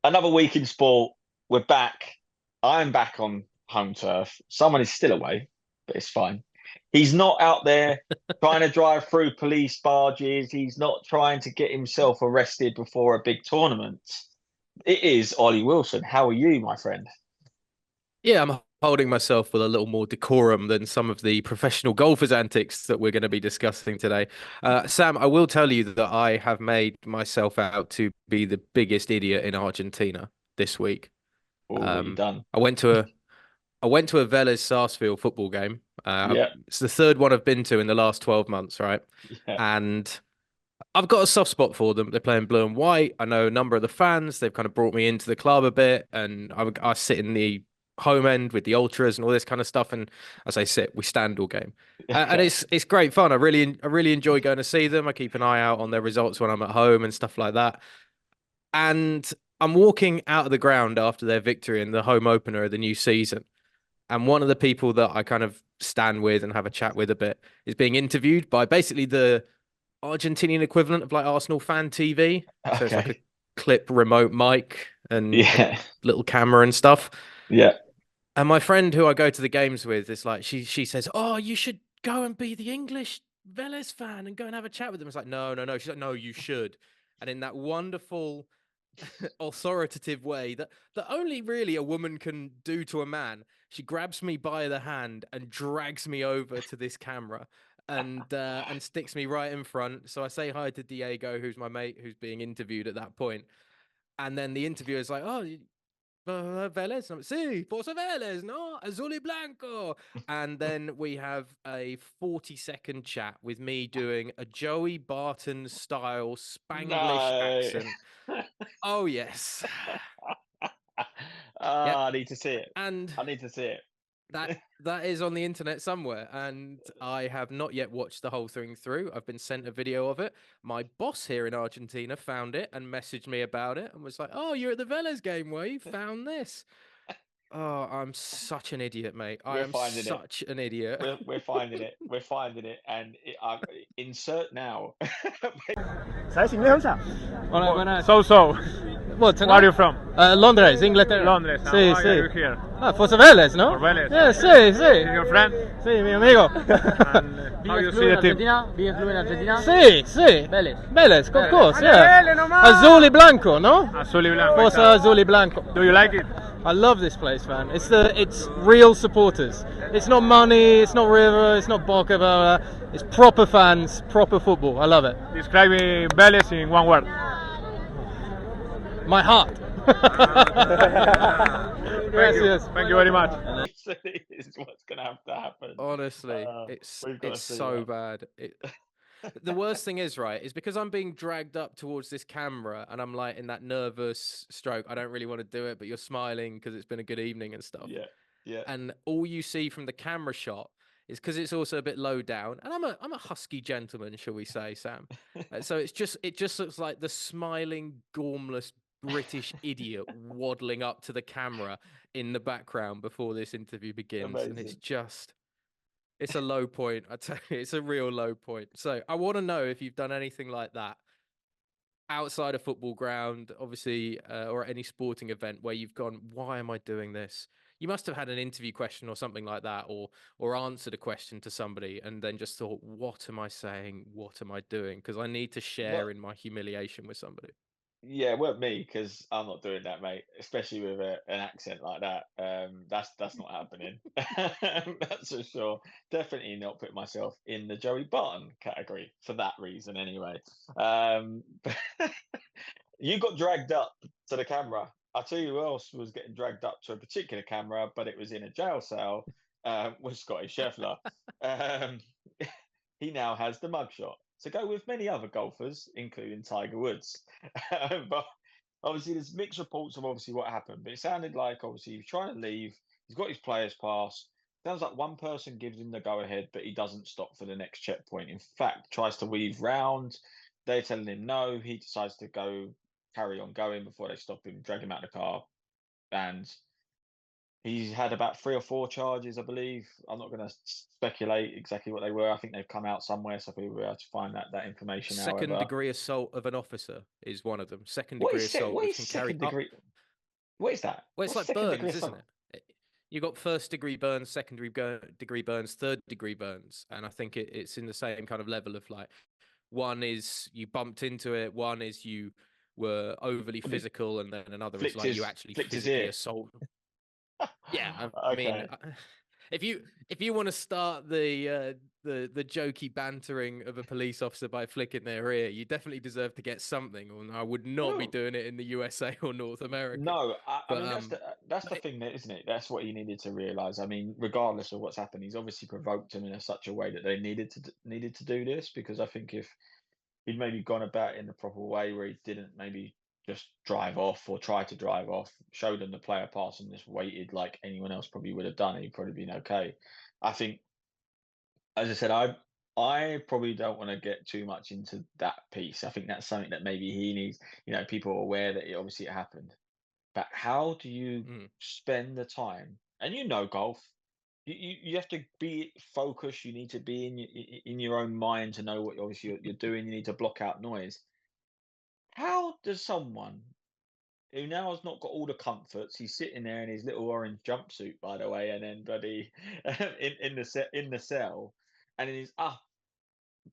Another week in sport. We're back. I'm back on home turf. Someone is still away, but it's fine. He's not out there trying to drive through police barges. He's not trying to get himself arrested before a big tournament. It is Ollie Wilson. How are you, my friend? Yeah, I'm holding myself with a little more decorum than some of the professional golfers' antics that we're going to be discussing today. Sam, I will tell you that I have made myself out to be the biggest idiot in Argentina this week. Oh, what you Um, done? I went to a I went to a Vélez Sarsfield football game. Yeah, It's the third one I've been to in the last 12 months, right? yeah. And I've got a soft spot for them. They're playing blue and white. I know a number of the fans. They've kind of brought me into the club a bit, and I sit in the home end with the ultras and all this kind of stuff. And as I sit, we stand all game, and Okay. it's great fun. I really enjoy going to see them. I keep an eye out on their results when I'm at home and stuff like that. And I'm walking out of the ground after their victory in the home opener of the new season, and one of the people that I kind of stand with and have a chat with a bit is being interviewed by basically the Argentinian equivalent of like Arsenal fan TV. So it's like a Okay. clip remote mic and a Yeah, little camera and stuff. yeah. And my friend who I go to the games with is like, she says, "Oh, you should go and be the English Vélez fan and go and have a chat with them." It's like, no, no, no. She's like, no, you should. And in that wonderful authoritative way that only really a woman can do to a man, she grabs me by the hand and drags me over to this camera and sticks me right in front. So I say hi to Diego, who's my mate, who's being interviewed at that point, and then the interviewer's like, "Oh, Vélez." I'm like, sí, Forza Vélez, no, azul y blanco. And then we have a 40-second chat with me doing a Joey Barton style Spanglish No. accent. Oh yes. Yep. I need to see it. And I need to see it. that is on the internet somewhere, and I have not yet watched the whole thing through. I've been sent a video of it. My boss here in Argentina found it and messaged me about it and was like, "Oh, you're at the Vélez game where you found this." Oh, I'm such an idiot, mate. I We're am finding it. such an idiot. We're finding it. We're finding it. And insert now. ¿Sabes inglés, Elsa? Hola, buenas. So. What, Where are you from? Londres, Inglaterra. Londres. Sí, Why sí. are you here? Ah, Fosse Vélez, ¿no? For Vélez. Yeah, sí, sí. Your friend? Sí, mi amigo. And how you see the team? ¿Vives club en Argentina? Sí, sí. Vélez. Vélez, of Vélez. course, yeah. Vélez nomás. Azul y blanco, ¿no? Azul y blanco. Fosse Azul y blanco. Do you like it? I love this place, man. It's real supporters. It's not money, it's not River, it's not Boca, blah, blah. It's proper fans, proper football. I love it. Describe Vélez in one word. My heart. Thank you. Yes. Thank you very much. This is what's going to have to happen. Honestly, it's We've got to it's see so that. bad. The worst thing is, right, is because I'm being dragged up towards this camera and I'm like in that nervous stroke. I don't really want to do it, but you're smiling because it's been a good evening and stuff. Yeah, yeah. And all you see from the camera shot is because it's also a bit low down. And I'm a husky gentleman, shall we say, Sam? So it just looks like the smiling, gormless British idiot waddling up to the camera in the background before this interview begins, and Amazing. it's a low point. I tell you, it's a real low point. So I want to know if you've done anything like that outside a football ground, obviously, or any sporting event where you've gone, "Why am I doing this?" You must have had an interview question or something like that, or answered a question to somebody and then just thought, "What am I saying? What am I doing?" Because I need to share Well, in my humiliation with somebody. yeah, it weren't me because I'm not doing that, mate. Especially with an accent like that. That's not happening. That's for sure. Definitely not put myself in the Joey Barton category for that reason, anyway. But you got dragged up to the camera. I'll tell you who else was getting dragged up to a particular camera, but it was in a jail cell. Was Scotty Scheffler. Um, he now has the mugshot to go with many other golfers, including Tiger Woods. But obviously, there's mixed reports of obviously what happened. But it sounded like obviously he was trying to leave. He's got his players pass. Sounds like one person gives him the go ahead, but he doesn't stop for the next checkpoint. In fact, tries to weave round. They're telling him no. He decides to go carry on going before they stop him, drag him out of the car, and he's had about 3 or 4 charges, I believe. I'm not going to speculate exactly what they were. I think they've come out somewhere, so people will be able to find that information. Second However, degree assault of an officer is one of them. Second what degree is assault, what which is can carry second up degree? What is that? Well, it's What's like second degree burns, isn't assault? it? You got first degree burns, second degree burns, third degree burns, and I think it's in the same kind of level of like, one is you bumped into it, one is you were overly What did physical, and then another is flicked like you his actually flicked his physically ear? assault. Yeah, I mean, Okay. if you want to start the jokey bantering of a police officer by flicking their ear, you definitely deserve to get something. And I would not be Well, doing it in the USA or North America. no, I But mean that's the thing, isn't it? That's what he needed to realize. I mean, regardless of what's happened, he's obviously provoked him in such a way that they needed to do this, because I think if he'd maybe gone about it in the proper way, where he didn't maybe just drive off or try to drive off, showed them the player pass and just waited like anyone else probably would have done, he'd probably been okay. I think, as I said, I probably don't want to get too much into that piece. I think that's something that maybe he needs. People are aware that it happened, but how do you mm, spend the time? And golf. You have to be focused. You need to be in your own mind to know what obviously you're doing. You need to block out noise. How does someone who now has not got all the comforts, he's sitting there in his little orange jumpsuit, by the way, and then bloody in the cell, and he's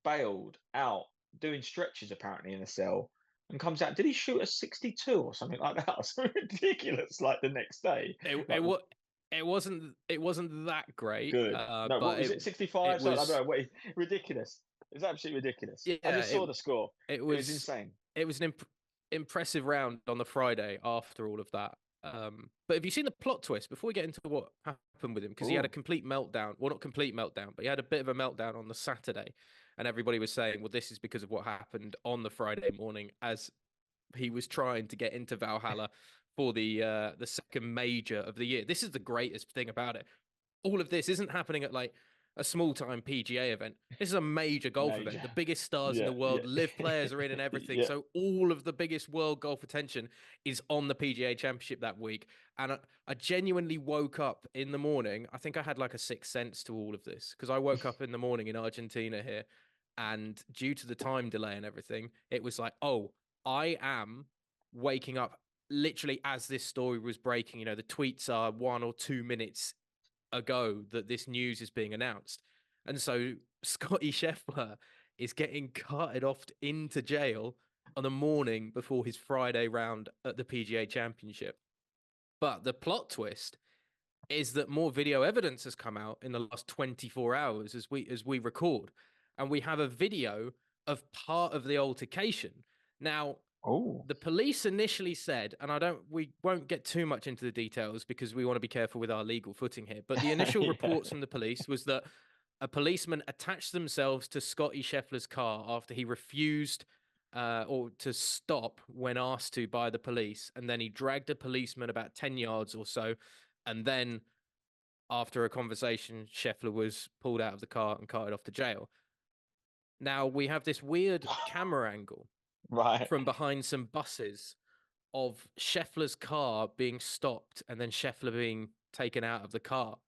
bailed out doing stretches apparently in a cell, and comes out. Did he shoot a 62 or something like that? Or something ridiculous, like the next day. it Like, it wasn't that great, good. No, what but was it? it 65? So I don't was know. Wait, ridiculous. It's absolutely ridiculous. I yeah just saw the score. it It was was insane. it was an impressive round on the Friday after all of that. But have you seen the plot twist before we get into what happened with him? Because he had a Ooh. complete meltdown. Well, not complete meltdown, but he had a bit of a meltdown on the Saturday, and everybody was saying, "Well, this is because of what happened on the Friday morning," as he was trying to get into Valhalla for the second major of the year. This is the greatest thing about it. All of this isn't happening at like a small time PGA event. This is a major golf event. Major. The biggest stars in Yeah, the world, yeah. live players are in and everything. Yeah. So all of the biggest world golf attention is on the PGA Championship that week. And I genuinely woke up in the morning. I think I had like a sixth sense to all of this, because I woke up in the morning in Argentina here, and due to the time delay and everything, it was like, oh, I am waking up literally as this story was breaking. The tweets are 1 or 2 minutes ago that this news is being announced. And so Scotty Scheffler is getting carted off into jail on the morning before his Friday round at the PGA Championship. But the plot twist is that more video evidence has come out in the last 24 hours as we record, and we have a video of part of the altercation. Now, Oh. the police initially said, and we won't get too much into the details because we want to be careful with our legal footing here, but the initial Yeah. reports from the police was that a policeman attached themselves to Scotty Scheffler's car after he refused or to stop when asked to by the police, and then he dragged a policeman about 10 yards or so, and then after a conversation, Scheffler was pulled out of the car and carted off to jail. Now we have this weird camera angle Right. from behind some buses of Scheffler's car being stopped and then Scheffler being taken out of the car.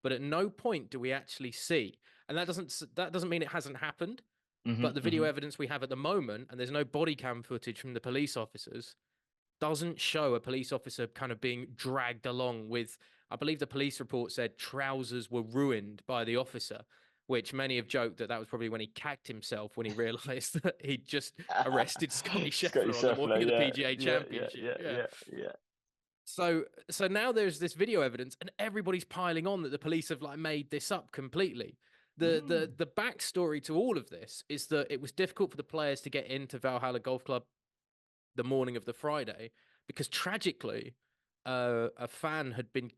But at no point do we actually see, and that doesn't mean it hasn't happened, but the video evidence we have at the moment, and there's no body cam footage from the police officers, doesn't show a police officer kind of being dragged along with, I believe the police report said trousers were ruined by the officer, which many have joked that was probably when he cacked himself when he realized that he'd just arrested Scotty Scotty Scheffler on the morning of the yeah, PGA yeah, Championship. yeah. So now there's this video evidence, and everybody's piling on that the police have like made this up completely. The backstory to all of this is that it was difficult for the players to get into Valhalla Golf Club the morning of the Friday because tragically, a fan had been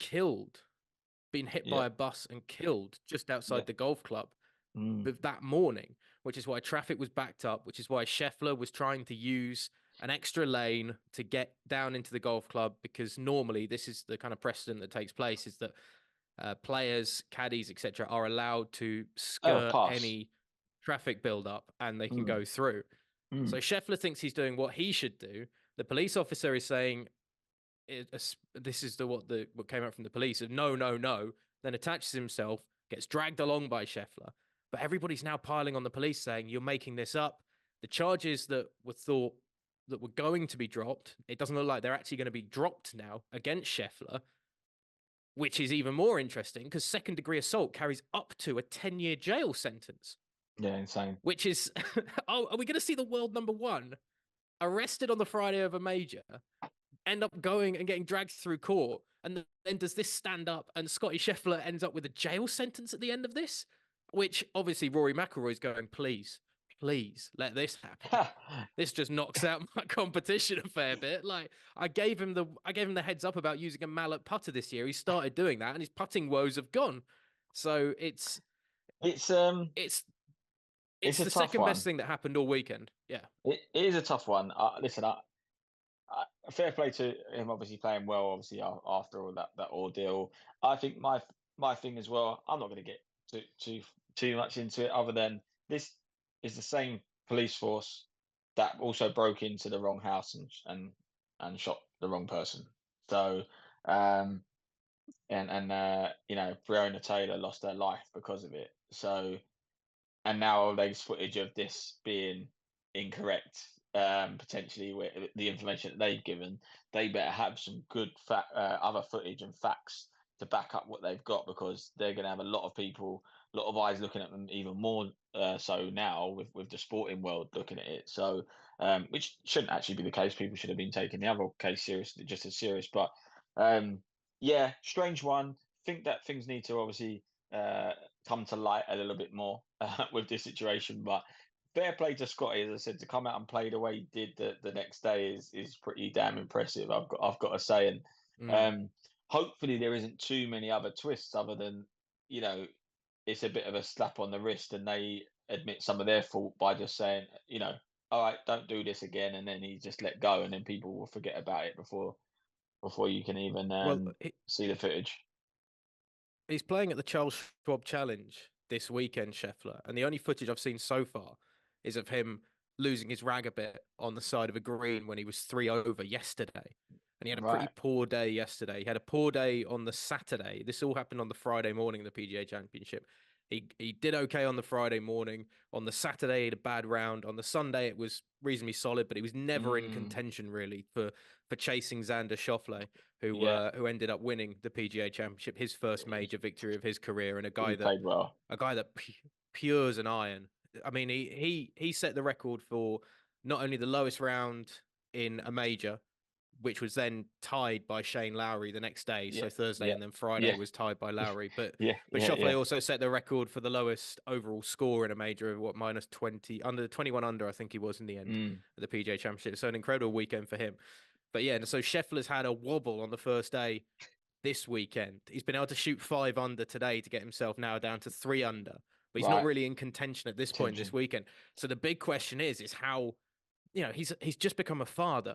hit by a bus and killed just outside the golf club that morning, which is why traffic was backed up, which is why Scheffler was trying to use an extra lane to get down into the golf club, because normally this is the kind of precedent that takes place, is that players, caddies, etc., are allowed to skirt any traffic build-up and they can go through. So Scheffler thinks he's doing what he should do. The police officer is saying, this is what came out from the police, of no, then attaches himself, gets dragged along by Scheffler. But everybody's now piling on the police saying, you're making this up. The charges that were thought that were going to be dropped. It doesn't look like they're actually going to be dropped now against Scheffler, which is even more interesting because second-degree assault carries up to a 10-year jail sentence. Yeah, insane. Which is, oh, are we going to see the world number one arrested on the Friday of a major, end up going and getting dragged through court, and then does this stand up and Scotty Scheffler ends up with a jail sentence at the end of this? Which obviously Rory McIlroy's going, please let this happen. This just knocks out my competition a fair bit. Like I gave him the heads up about using a mallet putter this year. He started doing that, and his putting woes have gone. So it's the second best thing that happened all weekend. Yeah, it is a tough one. Listen, fair play to him. Obviously playing well. Obviously after all that ordeal, I think my thing as well. I'm not going to get too much into it. Other than this is the same police force that also broke into the wrong house and shot the wrong person. So Breonna Taylor lost her life because of it. So and now there's footage of this being incorrect, potentially with the information that they've given. They better have some good other footage and facts to back up what they've got, because they're going to have a lot of people, a lot of eyes looking at them, even more so now with the sporting world looking at it. So, which shouldn't actually be the case. People should have been taking the other case seriously, just as serious. But yeah, strange one. Think that things need to obviously come to light a little bit more with this situation. But fair play to Scotty, as I said, to come out and play the way he did the next day is pretty damn impressive. I've got to say, and hopefully there isn't too many other twists other than it's a bit of a slap on the wrist, and they admit some of their fault by just saying all right, don't do this again, and then he just let go, and then people will forget about it before you can even see the footage. He's playing at the Charles Schwab Challenge this weekend, Scheffler, and the only footage I've seen so far is of him losing his rag a bit on the side of a green when he was 3 over yesterday. And he had a pretty poor day yesterday. He had a poor day on the Saturday. This all happened on the Friday morning of the PGA Championship. He did okay on the Friday morning. On the Saturday, he had a bad round. On the Sunday, it was reasonably solid, but he was never in contention really for chasing Xander Schauffele, who ended up winning the PGA Championship, his first major victory of his career, and a guy that pures an iron. I mean, he set the record for not only the lowest round in a major, which was then tied by Shane Lowry the next day. So Thursday and then Friday was tied by Lowry. But Schauffele also set the record for the lowest overall score in a major of minus 20, under 21 under, I think he was in the end of the PGA Championship. So an incredible weekend for him. But yeah, so Scheffler's had a wobble on the first day this weekend. He's been able to shoot 5 under today to get himself now down to 3 under. But he's not really in contention at this point this weekend. So the big question is how, he's just become a father.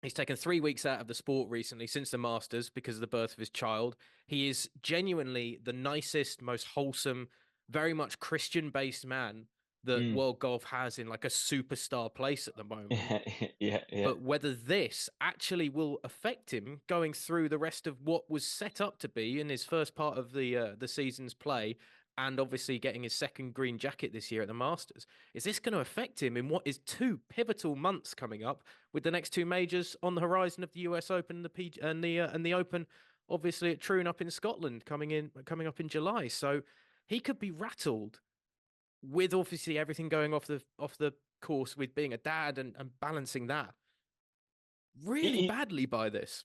He's taken 3 weeks out of the sport recently since the Masters because of the birth of his child. He is genuinely the nicest, most wholesome, very much Christian-based man that World Golf has in like a superstar place at the moment. Yeah. But whether this actually will affect him going through the rest of what was set up to be in his first part of the season's play, and obviously getting his second green jacket this year at the Masters, is this going to affect him in what is 2 pivotal months coming up, with the next 2 majors on the horizon of the US Open and the Open, obviously at Troon up in Scotland coming up in July. So he could be rattled with obviously everything going off the course with being a dad and balancing that really badly by this.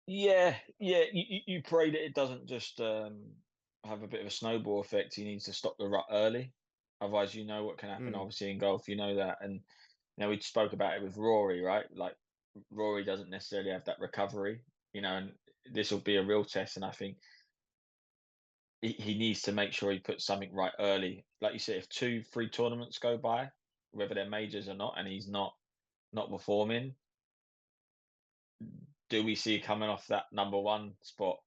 Yeah. You pray that it doesn't just have a bit of a snowball effect. He needs to stop the rut early, otherwise you know what can happen. Obviously in golf, you know that, and we spoke about it with Rory, right? Like Rory doesn't necessarily have that recovery, and this will be a real test. And I think he needs to make sure he puts something right early. Like you said, if 2-3 tournaments go by, whether they're majors or not, and he's not performing, do we see coming off that number 1 spot?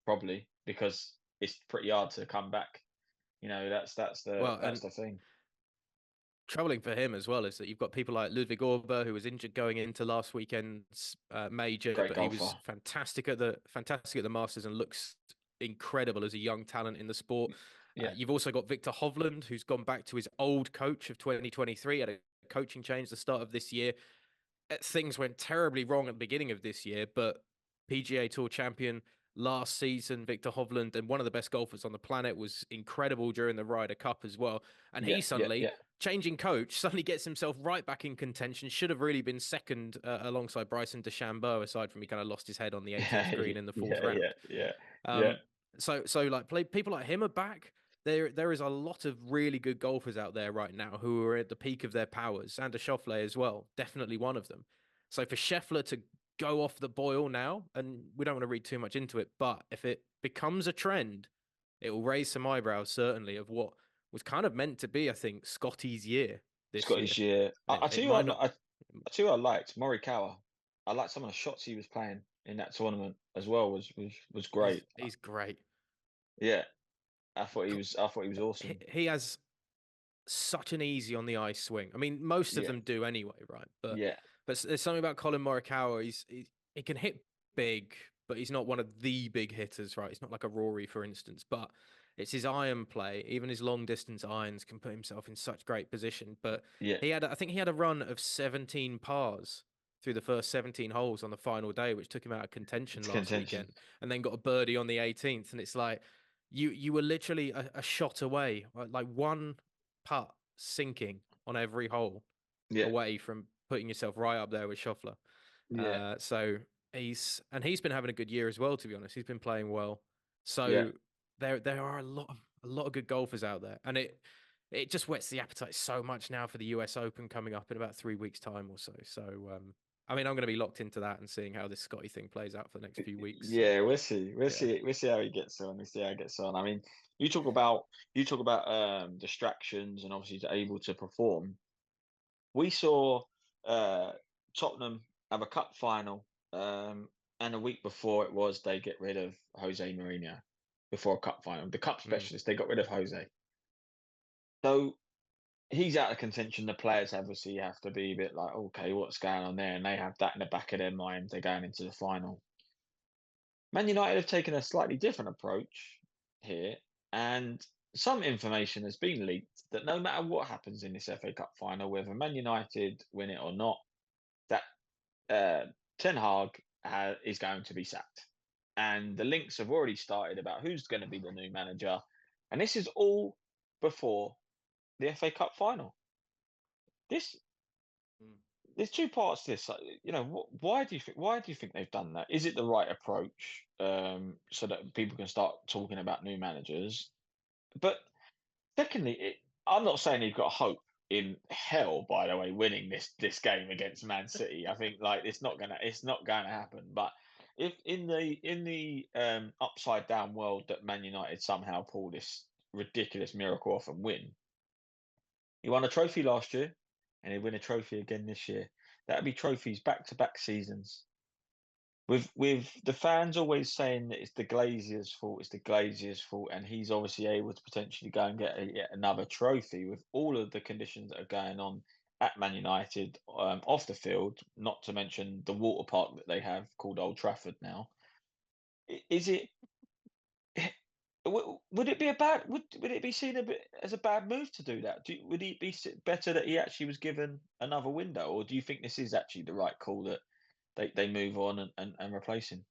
Probably, because it's pretty hard to come back. That's the thing. Troubling for him as well is that you've got people like Ludwig Orber, who was injured going into last weekend's major, Great but golfer. He was fantastic at the Masters and looks incredible as a young talent in the sport. You've also got Victor Hovland, who's gone back to his old coach of 2023, had a coaching change at the start of this year. things went terribly wrong at the beginning of this year, but PGA Tour champion last season, Victor Hovland, and one of the best golfers on the planet, was incredible during the Ryder Cup as well. And he suddenly, changing coach, suddenly gets himself right back in contention. Should have really been second alongside Bryson DeChambeau, aside from he kind of lost his head on the 18th green in the fourth round. So like people like him are back. There is a lot of really good golfers out there right now who are at the peak of their powers. Xander Schauffele as well, definitely one of them. So for Scheffler to go off the boil now, and we don't want to read too much into it, but if it becomes a trend, it will raise some eyebrows, certainly, of what was kind of meant to be, I think, Scotty's year this year. I tell you what, I tell you what I liked, Morikawa. I liked some of the shots he was playing in that tournament as well. Was great. He's great. Yeah, I thought he was awesome. He has such an easy on the ice swing. I mean, most of them do anyway, right? But there's something about Colin Morikawa. He can hit big, but he's not one of the big hitters, right? He's not like a Rory, for instance. But it's his iron play. Even his long distance irons can put himself in such great position. But I think he had a run of 17 pars through the first 17 holes on the final day, which took him out of contention last weekend, and then got a birdie on the 18th. And it's like you were literally a shot away, like one putt sinking on every hole away from putting yourself right up there with Schauffele. So he's been having a good year as well, to be honest. He's been playing well. So there are a lot of good golfers out there, and it just whets the appetite so much now for the US Open coming up in about 3 weeks' time or so. So I mean, I'm going to be locked into that and seeing how this Scotty thing plays out for the next few weeks. Yeah, we'll see. We'll see how he gets on. I mean, you talk about distractions and obviously able to perform. We saw Tottenham have a cup final, and a week before they get rid of Jose Mourinho before a cup final. The cup specialist, they got rid of Jose. So he's out of contention. The players obviously have to be a bit like, okay, what's going on there? And they have that in the back of their mind. They're going into the final. Man United have taken a slightly different approach here, and some information has been leaked that no matter what happens in this FA Cup final, whether Man United win it or not, that Ten Hag is going to be sacked. And the links have already started about who's going to be the new manager. And this is all before the FA Cup final. There's two parts to this. Why do you think they've done that? Is it the right approach, so that people can start talking about new managers? But secondly, I'm not saying you've got hope in hell, by the way, winning this game against Man City. I think it's not gonna happen. But if in the upside down world that Man United somehow pull this ridiculous miracle off and win, he won a trophy last year, and he'll win a trophy again this year. That'll be trophies back-to-back seasons. With the fans always saying that it's the Glazier's fault, and he's obviously able to potentially go and get yet another trophy with all of the conditions that are going on at Man United off the field, not to mention the water park that they have called Old Trafford now. Is it? Would it be seen a bit as a bad move to do that? Would it be better that he actually was given another window, or do you think this is actually the right call that they move on and replace him?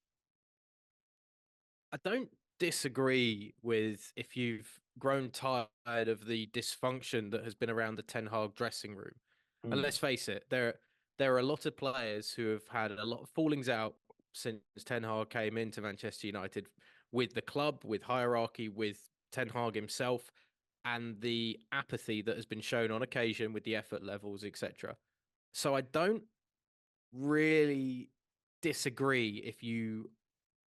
I don't disagree with if you've grown tired of the dysfunction that has been around the Ten Hag dressing room. And let's face it, there are a lot of players who have had a lot of fallings out since Ten Hag came into Manchester United, with the club, with hierarchy, with Ten Hag himself, and the apathy that has been shown on occasion with the effort levels, etc. So I don't really disagree if you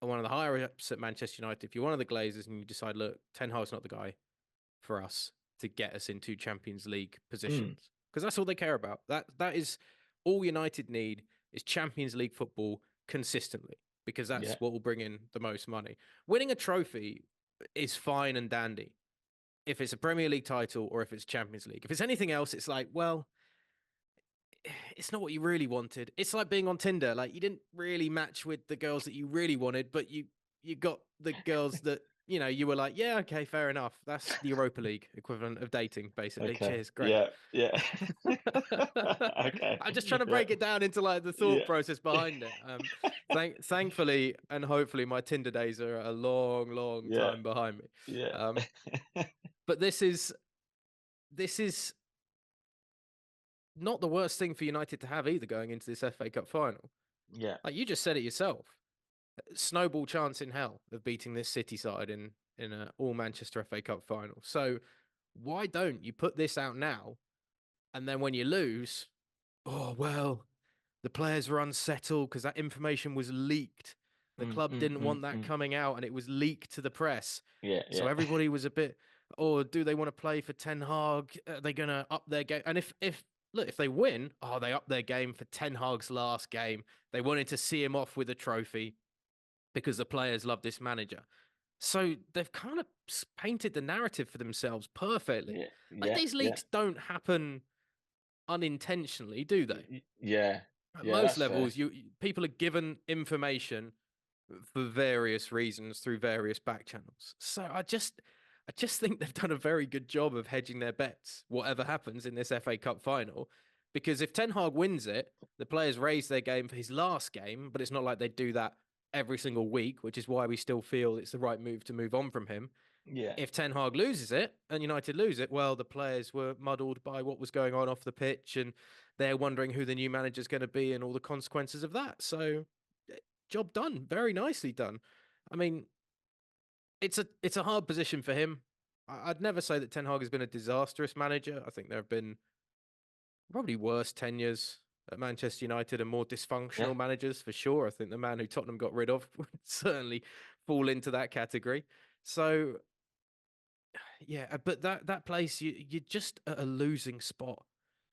are one of the higher ups at Manchester United, if you're one of the Glazers and you decide, look, Ten Hag's not the guy for us to get us into Champions League positions, because that's all they care about. That is all United need, is Champions League football consistently, because that's what will bring in the most money. Winning a trophy is fine and dandy if it's a Premier League title or if it's Champions League. If it's anything else, it's like, well, it's not what you really wanted. It's like being on Tinder. Like, you didn't really match with the girls that you really wanted, but you got the girls that you were like, yeah, okay, fair enough. That's the Europa League equivalent of dating, basically. Okay. Cheers, great. Yeah. Okay. I'm just trying to break it down into like the thought process behind it. Thankfully and hopefully my Tinder days are a long time behind me. Yeah. But this is not the worst thing for United to have either going into this FA Cup final. Yeah. Like you just said it yourself. Snowball chance in hell of beating this City side in a all Manchester FA Cup final. So why don't you put this out now, and then when you lose, oh well, the players were unsettled because that information was leaked. The club didn't want that coming out, and it was leaked to the press. Yeah. So everybody was a bit, oh, do they want to play for Ten Hag? Are they gonna up their game? And if they win, oh, they up their game for Ten Hag's last game. They wanted to see him off with a trophy because the players love this manager. So they've kind of painted the narrative for themselves perfectly. Like these leaks don't happen unintentionally, do they? Yeah. At most levels, people are given information for various reasons through various back channels. So I just think they've done a very good job of hedging their bets, whatever happens in this FA Cup final. Because if Ten Hag wins it, the players raise their game for his last game, but it's not like they do that every single week, which is why we still feel it's the right move to move on from him. Yeah. If Ten Hag loses it and United lose it, well, the players were muddled by what was going on off the pitch, and they're wondering who the new manager's going to be and all the consequences of that. So, job done, very nicely done. I mean, it's a hard position for him. I'd never say that Ten Hag has been a disastrous manager. I think there have been probably worse tenures at Manchester United and more dysfunctional managers for sure. I think the man who Tottenham got rid of would certainly fall into that category. So, yeah, but that place, you're just at a losing spot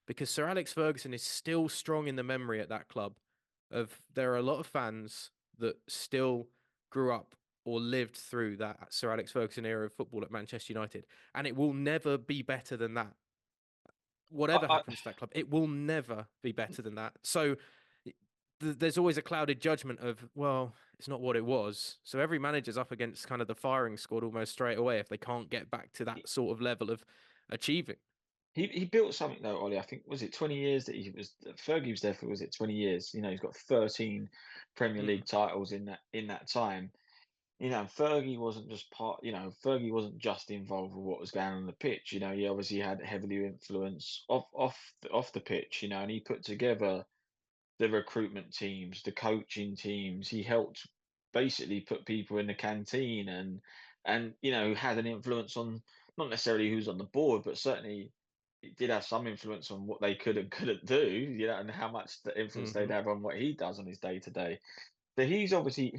because Sir Alex Ferguson is still strong in the memory at that club. There are a lot of fans that still grew up or lived through that Sir Alex Ferguson era of football at Manchester United, and it will never be better than that. Whatever happens to that club, it will never be better than that. So there's always a clouded judgment of, well, it's not what it was. So every manager's up against kind of the firing squad almost straight away if they can't get back to that sort of level of achieving. He built something though, Ollie. I think was it 20 years that Fergie was there for? Was it 20 years? He's got 13 Premier League titles in that time. Fergie wasn't just Fergie wasn't just involved with what was going on the pitch. He obviously had heavily influence off the pitch. And he put together the recruitment teams, the coaching teams. He helped basically put people in the canteen and had an influence on not necessarily who's on the board, but certainly it did have some influence on what they could and couldn't do, and how much the influence they'd have on what he does on his day to day. So he's obviously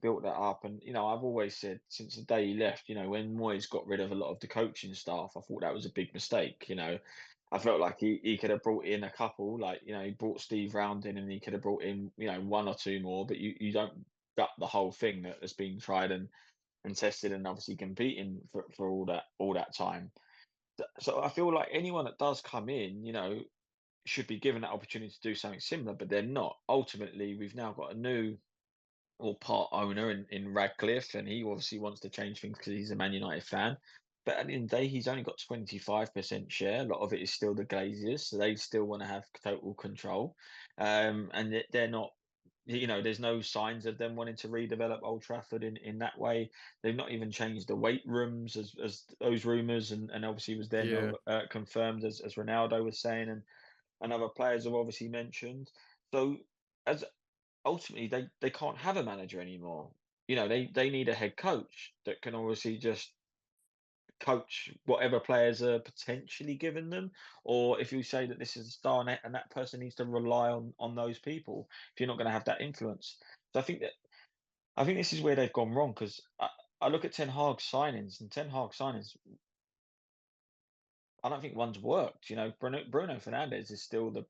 built that up, and I've always said since the day he left, when Moyes got rid of a lot of the coaching staff, I thought that was a big mistake. I felt like he could have brought in a couple, like he brought Steve Round in, and he could have brought in one or two more, but you don't gut the whole thing that has been tried and tested and obviously competing for all that time. So I feel like anyone that does come in, should be given that opportunity to do something similar, but they're not. Ultimately, we've now got a new or part owner in Radcliffe, and he obviously wants to change things because he's a Man United fan. But at the end of the day, he's only got 25% share. A lot of it is still the Glaziers, so they still want to have total control. And they're not, there's no signs of them wanting to redevelop Old Trafford in that way. They've not even changed the weight rooms as those rumours, and obviously was then confirmed as Ronaldo was saying, and other players have obviously mentioned. So as ultimately they can't have a manager anymore. They need a head coach that can obviously just coach whatever players are potentially given them, or if you say that this is a star and that person needs to rely on those people if you're not going to have that influence. So I think this is where they've gone wrong, because I look at Ten Hag signings, and Ten Hag signings, I don't think one's worked. Bruno Fernandes is still the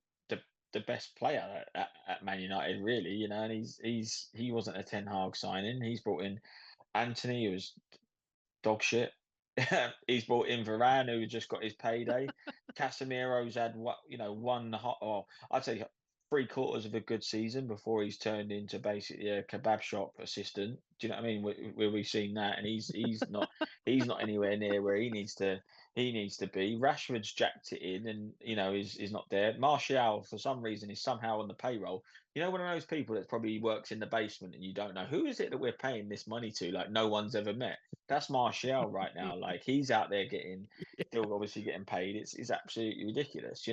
best player at Man United, really. And he wasn't a Ten Hag signing. He's brought in Anthony, who was dog shit. He's brought in Varane, who just got his payday. Casemiro's had one, or I'd say 3/4 of a good season before he's turned into basically a kebab shop assistant. Do you know what I mean? Where we've seen that, and he's not anywhere near where he needs to be. Rashford's jacked it in, and is not there. Martial, for some reason, is somehow on the payroll. One of those people that probably works in the basement, and you don't know who is it that we're paying this money to. Like no one's ever met. That's Martial right now. Like he's out there still obviously getting paid. It's absolutely ridiculous.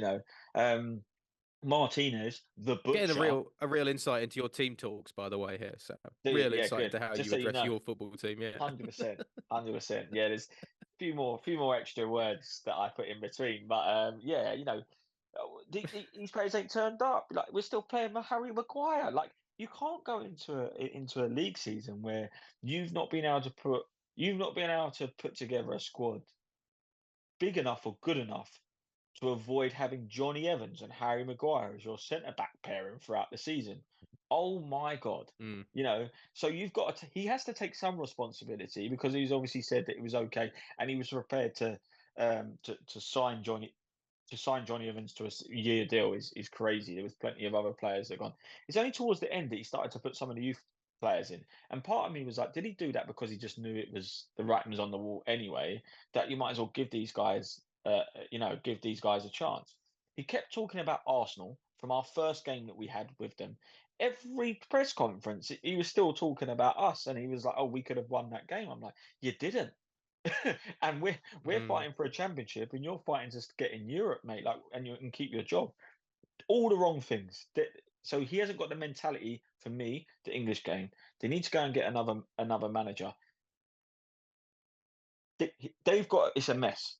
Martinez, the Getting butcher. a real insight into your team talks, by the way, here. So Yeah, real insight good. into how Just you so you address know, your football team. Yeah, 100%, 100%. Yeah, there's a few more extra words that I put in between, but yeah, these players ain't turned up. Like we're still playing Harry Maguire. Like you can't go into a league season where you've not been able to put together a squad big enough or good enough to avoid having Johnny Evans and Harry Maguire as your centre back pairing throughout the season. Oh my God. Mm. So you've got he has to take some responsibility because he's obviously said that it was okay and he was prepared to sign Johnny Evans to a year deal is crazy. There was plenty of other players that gone. It's only towards the end that he started to put some of the youth players in. And part of me was like, did he do that because he just knew it was the writing was on the wall anyway? That you might as well give these guys a chance. He kept talking about Arsenal from our first game that we had with them. Every press conference, he was still talking about us, and he was like, "Oh, we could have won that game." I'm like, "You didn't." And we're fighting for a championship, and you're fighting to get in Europe, mate. Like, and you can keep your job. All the wrong things. So he hasn't got the mentality for me. The English game. They need to go and get another manager. They've got it's a mess.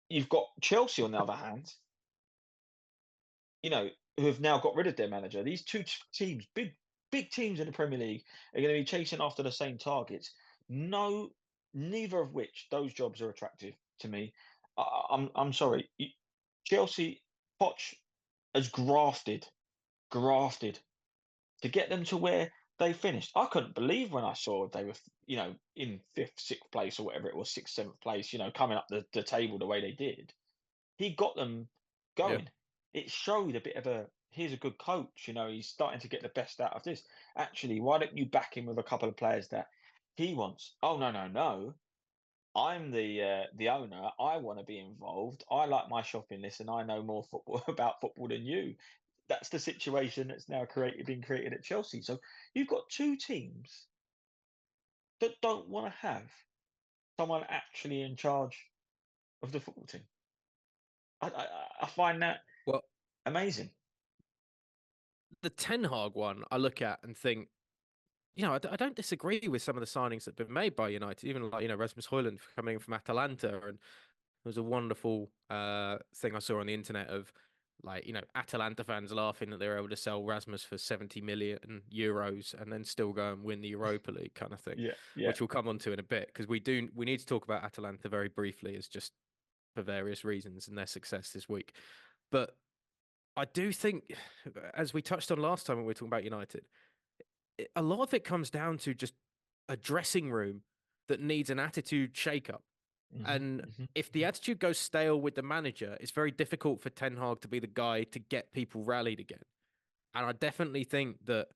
You've got Chelsea on the other hand, who have now got rid of their manager. These two teams, big teams in the Premier League, are going to be chasing after the same targets. No, neither of which those jobs are attractive to me. I'm sorry, Chelsea Poch has grafted to get them to where they finished. I couldn't believe when I saw they were, in fifth, sixth place or whatever it was, sixth, seventh place, coming up the table the way they did. He got them going. It showed a bit of here's a good coach. He's starting to get the best out of this. Actually, why don't you back him with a couple of players that he wants? Oh no. I'm the owner. I want to be involved. I like my shopping list, and I know more football about football than you. That's the situation that's now being created at Chelsea. So you've got two teams that don't want to have someone actually in charge of the football team. I find that amazing. The Ten Hag one, I look at and think, I don't disagree with some of the signings that have been made by United, even like, Rasmus Højlund coming from Atalanta. And there was a wonderful thing I saw on the internet of like, Atalanta fans laughing that they were able to sell Rasmus for 70 million euros and then still go and win the Europa League kind of thing, which we'll come on to in a bit because we need to talk about Atalanta very briefly as just for various reasons and their success this week. But I do think, as we touched on last time when we were talking about United, a lot of it comes down to just a dressing room that needs an attitude shake-up. And if the attitude goes stale with the manager, it's very difficult for Ten Hag to be the guy to get people rallied again. And I definitely think that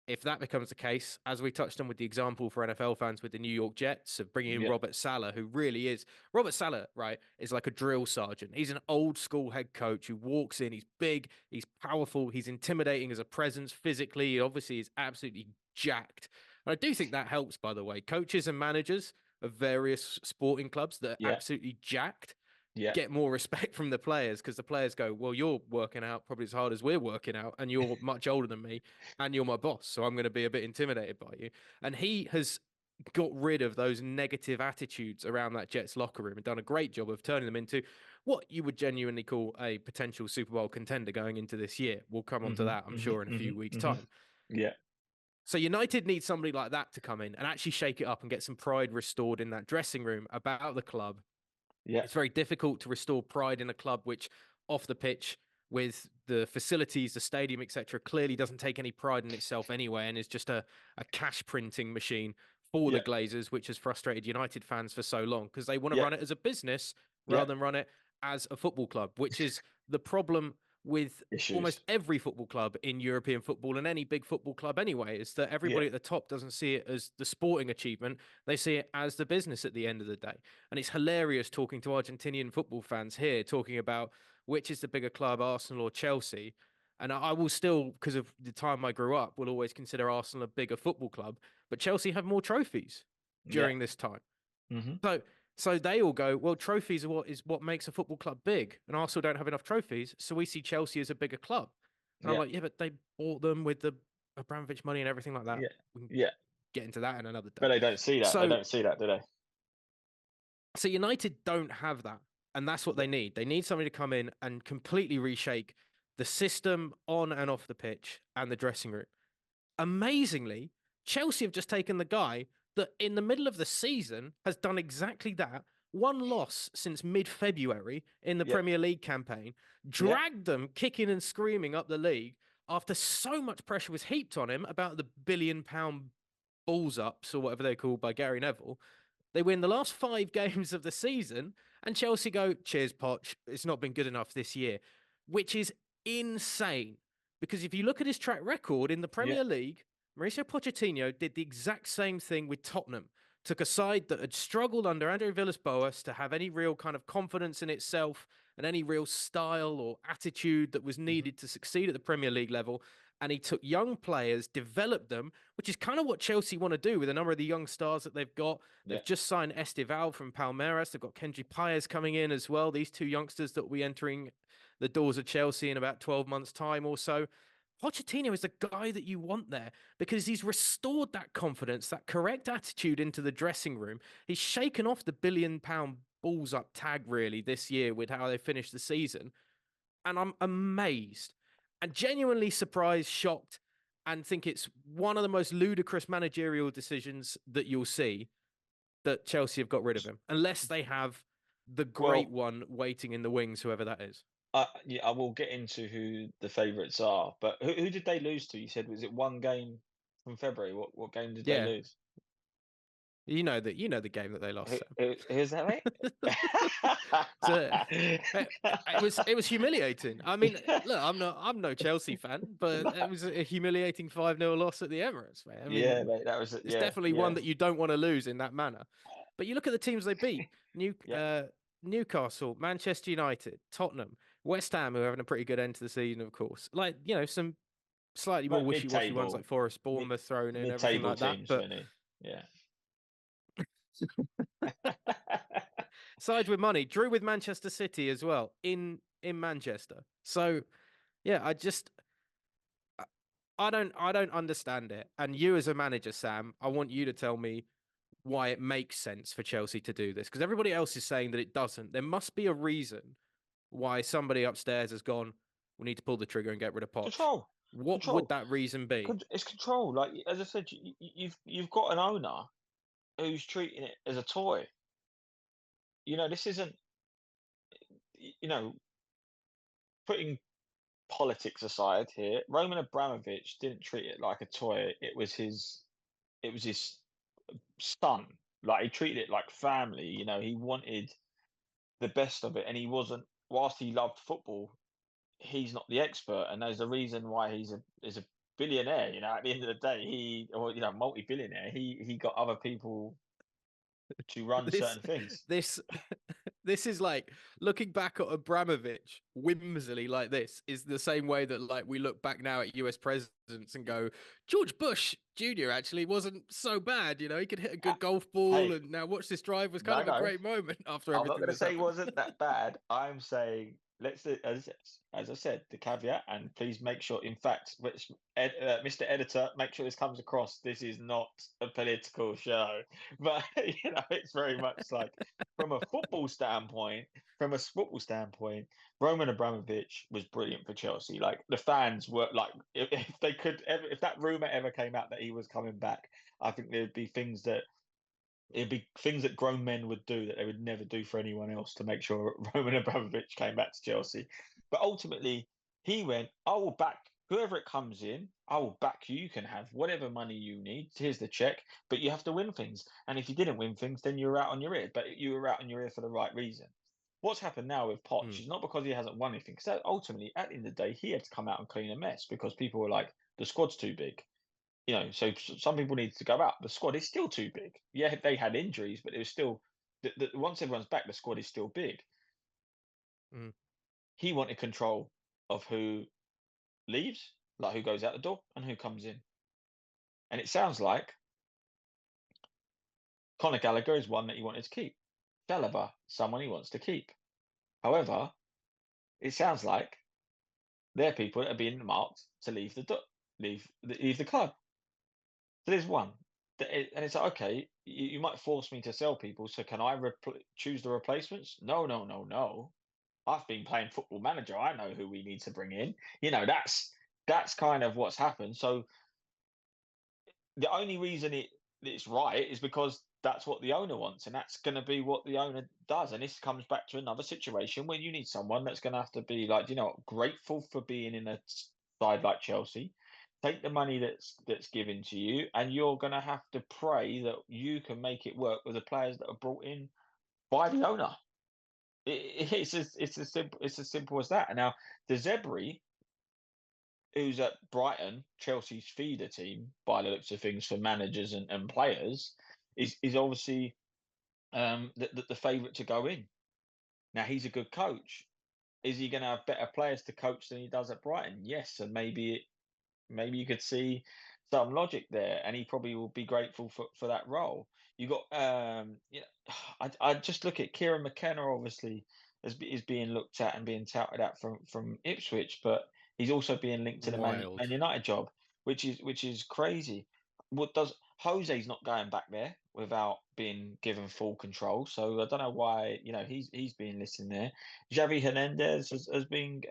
if that becomes the case, as we touched on with the example for NFL fans with the New York Jets of bringing in Robert Saleh, who really is Robert Saleh, right, is like a drill sergeant. He's an old school head coach who walks in. He's big, he's powerful, he's intimidating as a presence physically. He obviously is absolutely jacked. And I do think that helps, by the way. Coaches and managers of various sporting clubs that are absolutely jacked get more respect from the players because the players go, well, you're working out probably as hard as we're working out and you're much older than me and you're my boss. So I'm going to be a bit intimidated by you. And he has got rid of those negative attitudes around that Jets locker room and done a great job of turning them into what you would genuinely call a potential Super Bowl contender going into this year. We'll come on to that, I'm sure, in a few weeks' time. Yeah. So United needs somebody like that to come in and actually shake it up and get some pride restored in that dressing room about the club. Yeah. It's very difficult to restore pride in a club which, off the pitch, with the facilities, the stadium, etc., clearly doesn't take any pride in itself anyway and is just a cash printing machine for the Glazers, which has frustrated United fans for so long because they want to run it as a business rather than run it as a football club, which is the problem with almost Issues. every football club in European football and any big football club anyway, is that everybody at the top doesn't see it as the sporting achievement. They see it as the business at the end of the day. And it's hilarious talking to Argentinian football fans here, talking about which is the bigger club, Arsenal or Chelsea. And I will still, because of the time I grew up, will always consider Arsenal a bigger football club. But Chelsea have more trophies during this time. So they all go, well, trophies are what makes a football club big, and Arsenal don't have enough trophies, so we see Chelsea as a bigger club. And I'm like, yeah, but they bought them with the Abramovich money and everything like that. We can get into that in another day. But they don't see that. So, they don't see that, do they? So United don't have that, and that's what they need. They need somebody to come in and completely reshake the system on and off the pitch and the dressing room. Amazingly, Chelsea have just taken the guy that in the middle of the season has done exactly that. One loss since mid-February in the Premier League campaign, dragged them kicking and screaming up the league after so much pressure was heaped on him about the £1 billion balls ups or whatever they're called by Gary Neville. They win the last 5 games of the season and Chelsea go, cheers, Poch. It's not been good enough this year, which is insane. Because if you look at his track record in the Premier League, Mauricio Pochettino did the exact same thing with Tottenham. Took a side that had struggled under Andre Villas-Boas to have any real kind of confidence in itself and any real style or attitude that was needed to succeed at the Premier League level. And he took young players, developed them, which is kind of what Chelsea want to do with a number of the young stars that they've got. They've just signed Estival from Palmeiras. They've got Kendry Páez coming in as well. These 2 youngsters that will be entering the doors of Chelsea in about 12 months' time or so. Pochettino is the guy that you want there because he's restored that confidence, that correct attitude into the dressing room. He's shaken off the £1 billion balls up tag really this year with how they finished the season. And I'm amazed and genuinely surprised, shocked, and think it's one of the most ludicrous managerial decisions that you'll see that Chelsea have got rid of him, unless they have the great one waiting in the wings, whoever that is. I will get into who the favourites are, but who did they lose to? You said, was it one game from February? What game did they lose? You know the game that they lost. Who's that, mate? It was humiliating. I mean, look, I'm no Chelsea fan, but it was a humiliating 5-0 loss at the Emirates, man. I mean, mate, that was it's definitely one that you don't want to lose in that manner. But you look at the teams they beat: Newcastle, Manchester United, Tottenham, West Ham, who are having a pretty good end to the season, of course. Like, some slightly more wishy-washy ones like Forest, Bournemouth thrown in, everything like that. But sides with money, drew with Manchester City as well in Manchester. So, yeah, I don't understand it. And you as a manager, Sam, I want you to tell me why it makes sense for Chelsea to do this, because everybody else is saying that it doesn't. There must be a reason why somebody upstairs has gone, we need to pull the trigger and get rid of Poch. Control. What would that reason be? It's control. Like, as I said, you've got an owner who's treating it as a toy. This isn't, putting politics aside here, Roman Abramovich didn't treat it like a toy. It was his son. Like, he treated it like family. He wanted the best of it, and he wasn't. Whilst he loved football, he's not the expert, and there's a reason why he's a billionaire. At the end of the day, multi-billionaire. He got other people to run certain things. This is like looking back at Abramovich whimsily like this is the same way that like we look back now at US presidents and go, George Bush Jr. actually wasn't so bad. He could hit a good golf ball, and now watch this drive was kind of a great moment after everything. I'm not going to say he wasn't that bad. I'm saying let's, as I said, the caveat, and please make sure, in fact, Mr. Editor, make sure this comes across. This is not a political show, but it's very much like from a football standpoint. Roman Abramovich was brilliant for Chelsea. Like, the fans were like, if that rumor ever came out that he was coming back, I think it'd be things that grown men would do that they would never do for anyone else to make sure Roman Abramovich came back to Chelsea. But ultimately, he went, I will back whoever it comes in. I will back you. You can have whatever money you need. Here's the check, but you have to win things. And if you didn't win things, then you were out on your ear. But you were out on your ear for the right reason. what's happened now with Poch Mm. is not because he hasn't won anything. Because ultimately, at the end of the day, he had to come out and clean a mess because people were like, the squad's too big. So some people needed to go out. The squad is still too big. Yeah, they had injuries, but it was still. Once everyone's back, the squad is still big. Mm. He wanted control of who leaves, like who goes out the door and who comes in. And it sounds like Conor Gallagher is one that he wanted to keep. Chalobah, someone he wants to keep. However, it sounds like they're people that are being marked to leave the club. So there's one, and it's like, okay, you might force me to sell people. So can I choose the replacements? No, no, no, no. I've been playing Football Manager. I know who we need to bring in. That's kind of what's happened. So the only reason it's right is because that's what the owner wants, and that's going to be what the owner does. And this comes back to another situation where you need someone that's going to have to be like, grateful for being in a side like Chelsea. Take the money that's given to you, and you're going to have to pray that you can make it work with the players that are brought in by the owner. It's as simple as that. And now the Zebri, who's at Brighton, Chelsea's feeder team, by the looks of things for managers and players, is obviously the favourite to go in. Now he's a good coach. Is he going to have better players to coach than he does at Brighton? Yes, and maybe you could see some logic there, and he probably will be grateful for that role. You got I just look at Kieran McKenna, obviously is being looked at and being touted at from Ipswich, but he's also being linked to the Man Wild. United job, which is crazy. What does Jose's not going back there without being given full control? So I don't know why he's being listed there. Xavi Hernandez has been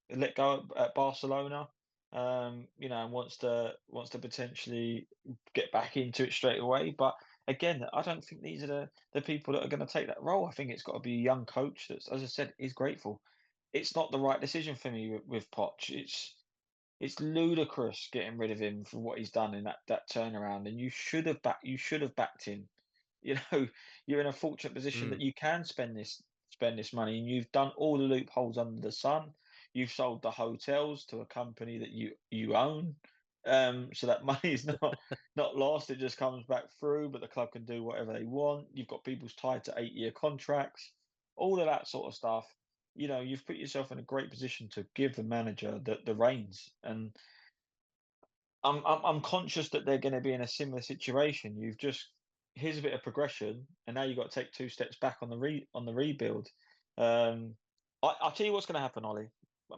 let go at Barcelona. And wants to potentially get back into it straight away. But again, I don't think these are the people that are going to take that role. I think it's got to be a young coach that's, as I said, is grateful. It's not the right decision for me with Poch. It's ludicrous getting rid of him for what he's done in that turnaround. And you should have backed him. You're in a fortunate position that you can spend this money, and you've done all the loopholes under the sun. You've sold the hotels to a company that you own, so that money is not lost. It just comes back through, but the club can do whatever they want. You've got people tied to 8-year contracts, all of that sort of stuff. You've put yourself in a great position to give the manager the reins, and I'm conscious that they're going to be in a similar situation. Here's a bit of progression, and now you've got to take 2 steps back on the rebuild. I'll tell you what's going to happen, Ollie.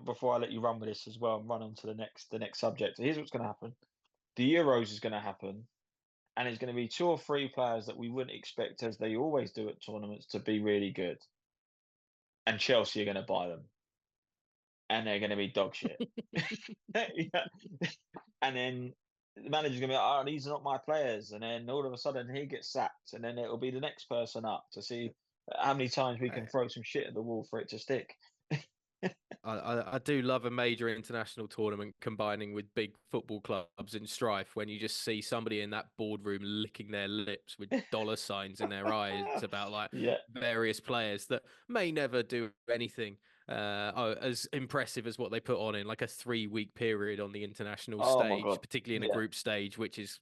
Before I let you run with this as well and run on to the next subject. Here's what's going to happen: the Euros is going to happen, and it's going to be 2 or 3 players that we wouldn't expect, as they always do at tournaments, to be really good, and Chelsea are going to buy them, and they're going to be dog shit. Yeah. And then the manager's going to be like, oh, these are not my players. And then all of a sudden he gets sacked. And then it'll be the next person up to see how many times we can throw some shit at the wall for it to stick. I do love a major international tournament combining with big football clubs in strife, when you just see somebody in that boardroom licking their lips with dollar signs in their eyes about various players that may never do anything as impressive as what they put on in like a 3-week period on the international stage, particularly in a group stage, which is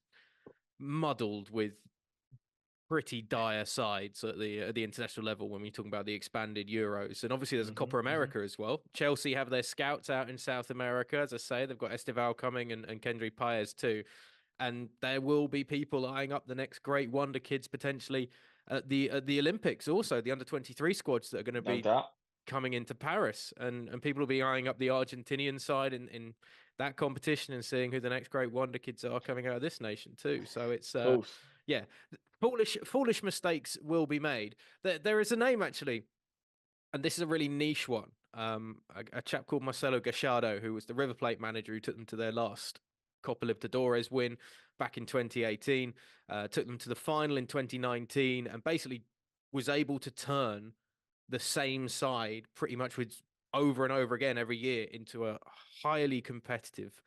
muddled with pretty dire sides at the international level when we're talking about the expanded Euros. And obviously there's a Copa America as well. Chelsea have their scouts out in South America. As I say, they've got Esteval coming and Kendry Paez too. And there will be people eyeing up the next great wonder kids potentially at the Olympics. Also, the under-23 squads that are going to be coming into Paris. And people will be eyeing up the Argentinian side in that competition and seeing who the next great wonder kids are coming out of this nation too. So it's... yeah, foolish mistakes will be made. There is a name, actually, and this is a really niche one. A chap called Marcelo Gachado, who was the River Plate manager who took them to their last Copa Libertadores win back in 2018, took them to the final in 2019, and basically was able to turn the same side pretty much with over and over again every year into a highly competitive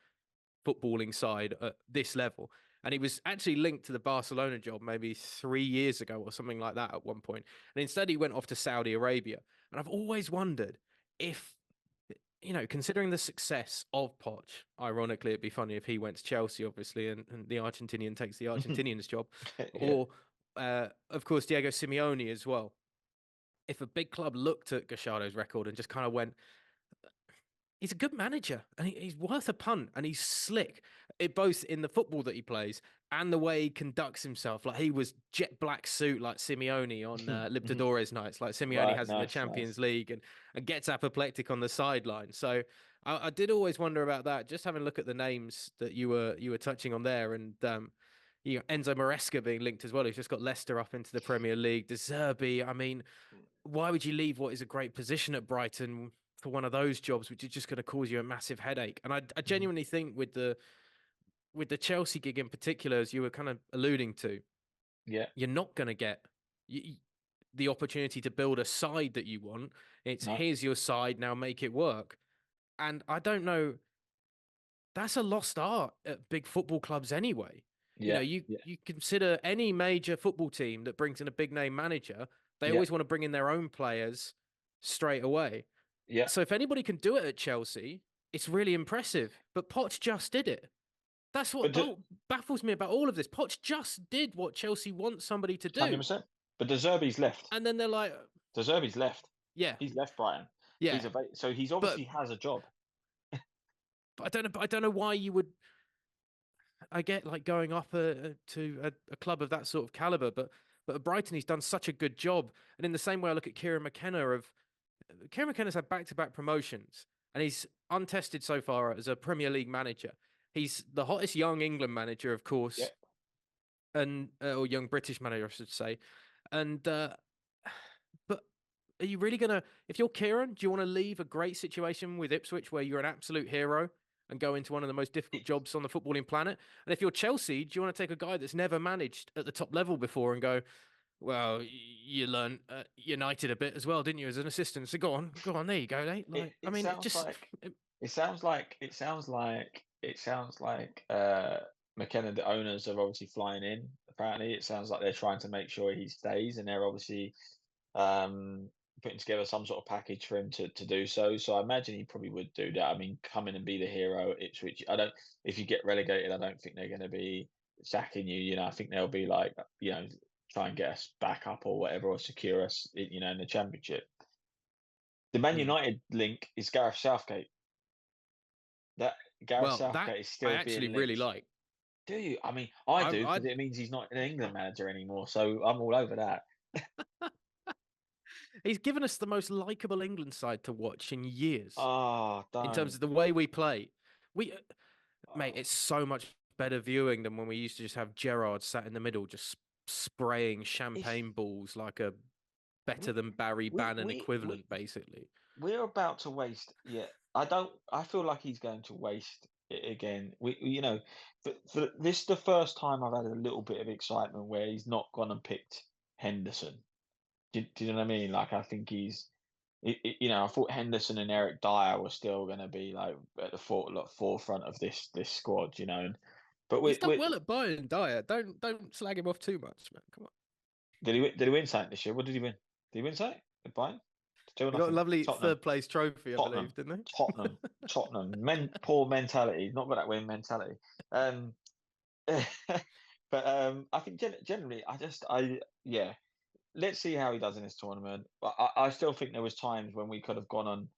footballing side at this level. And he was actually linked to the Barcelona job maybe 3 years ago or something like that at one point. And instead he went off to Saudi Arabia. And I've always wondered if, considering the success of Poch, ironically, it'd be funny if he went to Chelsea, obviously, and the Argentinian takes the Argentinian's job, Yeah. or, of course, Diego Simeone as well. If a big club looked at Gallardo's record and just kind of went, he's a good manager and he's worth a punt and he's slick, both in the football that he plays and the way he conducts himself. Like he was jet black suit like Simeone on Libertadores nights, like Simeone Right, has in the nice. Champions League, and gets apoplectic on the sideline. So I did always wonder about that. Just having a look at the names that you were touching on there, and Enzo Maresca being linked as well. He's just got Leicester up into the Premier League. De Zerbi, I mean, why would you leave what is a great position at Brighton for one of those jobs, which is just going to cause you a massive headache? And I genuinely think with the Chelsea gig in particular, as you were kind of alluding to, Yeah. you're not going to get the opportunity to build a side that you want. It's here's your side, now make it work. And I don't know, that's a lost art at big football clubs anyway. Yeah. You consider any major football team that brings in a big name manager, they always want to bring in their own players straight away. Yeah. So if anybody can do it at Chelsea, it's really impressive. But Poch just did it. That's what baffles me about all of this. Poch just did what Chelsea wants somebody to do. 100%. But De Zerbi's left. And then they're like, De Zerbi's left. Yeah. He's left Brighton. Yeah. So he's obviously has a job. But I don't know why you would. I get like going up to a club of that sort of caliber, but at Brighton he's done such a good job. And in the same way, I look at Kieran McKenna. Kieran McKenna's had back-to-back promotions, and he's untested so far as a Premier League manager. He's the hottest young England manager, of course, and or young British manager, I should say. And but are you really gonna? If you're Kieran, do you want to leave a great situation with Ipswich where you're an absolute hero and go into one of the most difficult jobs on the footballing planet? And if you're Chelsea, do you want to take a guy that's never managed at the top level before and go, well, you learned United a bit as well, didn't you, as an assistant? So go on, there you go, mate. It sounds like McKenna, the owners are obviously flying in. Apparently, it sounds like they're trying to make sure he stays, and they're obviously putting together some sort of package for him to do so. So I imagine he probably would do that. I mean, come in and be the hero at Ipswich. If you get relegated, I don't think they're going to be sacking you. I think they'll be like, try and get us back up or whatever, or secure us, in the Championship. The Man United link is Gareth Southgate. Southgate is still I actually being really linked. like. Do you? I mean, I do, because it means he's not an England manager anymore. So I'm all over that. He's given us the most likable England side to watch in years. In terms of the way we play. Mate, it's so much better viewing than when we used to just have Gerrard sat in the middle, just spraying champagne balls like a better than Barry Bannon equivalent, basically. We're about to waste. Yeah, I feel like he's going to waste it again. For this is the first time I've had a little bit of excitement where he's not gone and picked Henderson. Do you know what I mean? Like, I think I thought Henderson and Eric Dyer were still going to be like at the forefront of this squad, But he's done well at Bayern, Dyer. Don't slag him off too much, man. Come on. Did he win something this year? What did he win? Did he win something at Bayern? They got a lovely third place trophy, I believe, didn't they? Tottenham. Poor mentality. Not got that win mentality. But I think generally, let's see how he does in this tournament. But I still think there was times when we could have gone on,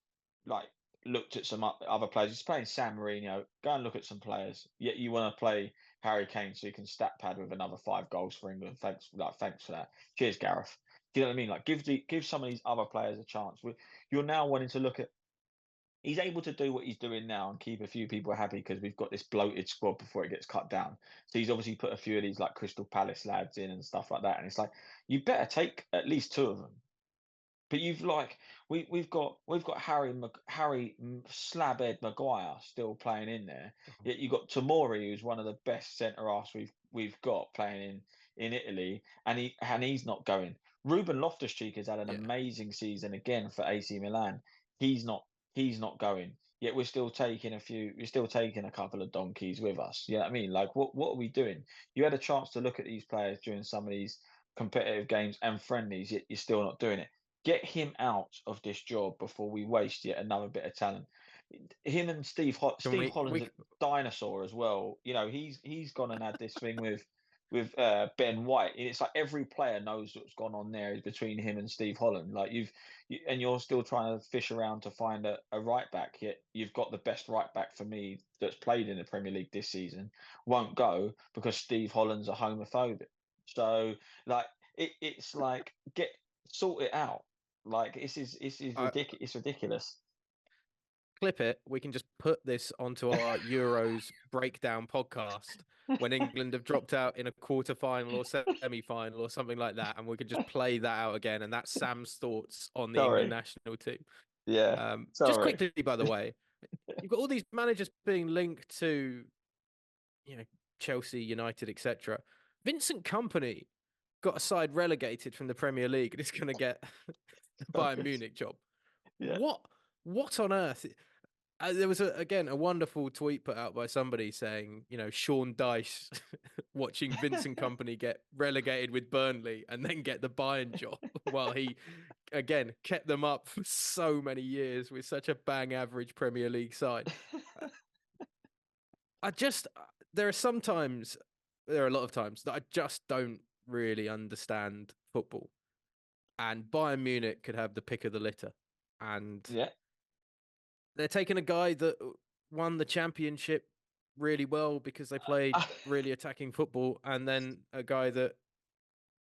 like, looked at some other players. He's playing San Marino. Go and look at some players. Yet you want to play Harry Kane so you can stat pad with another 5 goals for England. Thanks for that. Cheers, Gareth. Do you know what I mean? Like, give some of these other players a chance. You're now wanting to look at. He's able to do what he's doing now and keep a few people happy because we've got this bloated squad before it gets cut down. So he's obviously put a few of these like Crystal Palace lads in and stuff like that. And it's like, you better take at least 2 of them. But we've got Harry Slabhead Maguire still playing in there. Yet you've got Tomori, who's one of the best centre halves we've got playing in Italy, and he's not going. Ruben Loftus-Cheek has had an amazing season again for AC Milan. He's not going. Yet we're still taking a couple of donkeys with us. You know what I mean? Like, what are we doing? You had a chance to look at these players during some of these competitive games and friendlies, yet you're still not doing it. get him out of this job before we waste yet another bit of talent. Him and Steve Holland's a dinosaur as well. You know, he's gone and had this thing with Ben White. And it's like every player knows what's gone on there between him and Steve Holland. Like and you're still trying to fish around to find a right back. Yet you've got the best right back for me that's played in the Premier League this season. Won't go because Steve Holland's a homophobic. So like it's like sort it out. Like this is ridiculous. It's ridiculous. Clip it. We can just put this onto our Euros breakdown podcast when England have dropped out in a quarter-final or semi-final or something like that, and we could just play that out again. And that's Sam's thoughts on the England national team. Yeah. Just quickly, by the way, you've got all these managers being linked to, Chelsea, United, etc. Vincent Kompany got a side relegated from the Premier League and is going to get the Bayern Munich job. Yeah. What on earth? There was a wonderful tweet put out by somebody saying, Sean Dyche watching Vincent Kompany get relegated with Burnley and then get the Bayern job while he, again, kept them up for so many years with such a bang average Premier League side. There are a lot of times that I just don't really understand football. And Bayern Munich could have the pick of the litter. And they're taking a guy that won the championship really well because they played really attacking football, and then a guy that,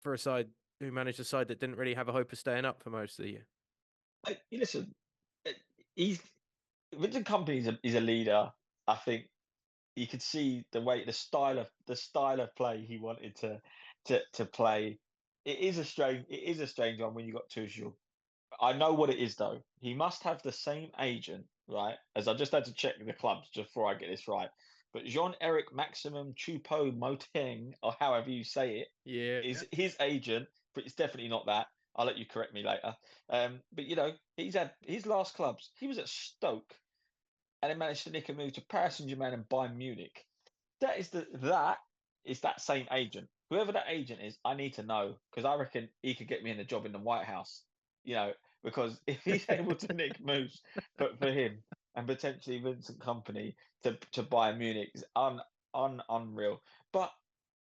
for a side who managed a side that didn't really have a hope of staying up for most of the year. Listen, Vincent Kompany is a leader. I think you could see the style of play he wanted to play. It is a strange one when you got Tuchel. I know what it is though. He must have the same agent, right? As I just had to check the clubs just before I get this right. But Jean-Eric Maximum Choupo-Moting, or however you say it, is his agent. But it's definitely not that. I'll let you correct me later. But he's had his last clubs. He was at Stoke, and then managed to nick a move to Paris Saint-Germain and Bayern Munich. That is that same agent. Whoever that agent is, I need to know because I reckon he could get me in a job in the White House. Because if he's able to nick moves for him and potentially Vincent Kompany to Bayern Munich is unreal. But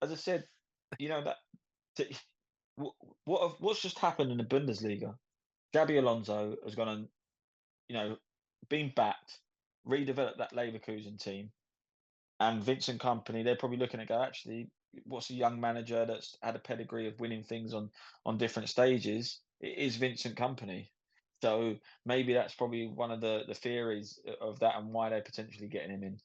as I said, what's just happened in the Bundesliga? Xabi Alonso has gone and been backed, redeveloped that Leverkusen team, and Vincent Kompany. They're probably looking at actually, what's a young manager that's had a pedigree of winning things on different stages? It is Vincent Kompany. So maybe that's probably one of the theories of that and why they're potentially getting him in.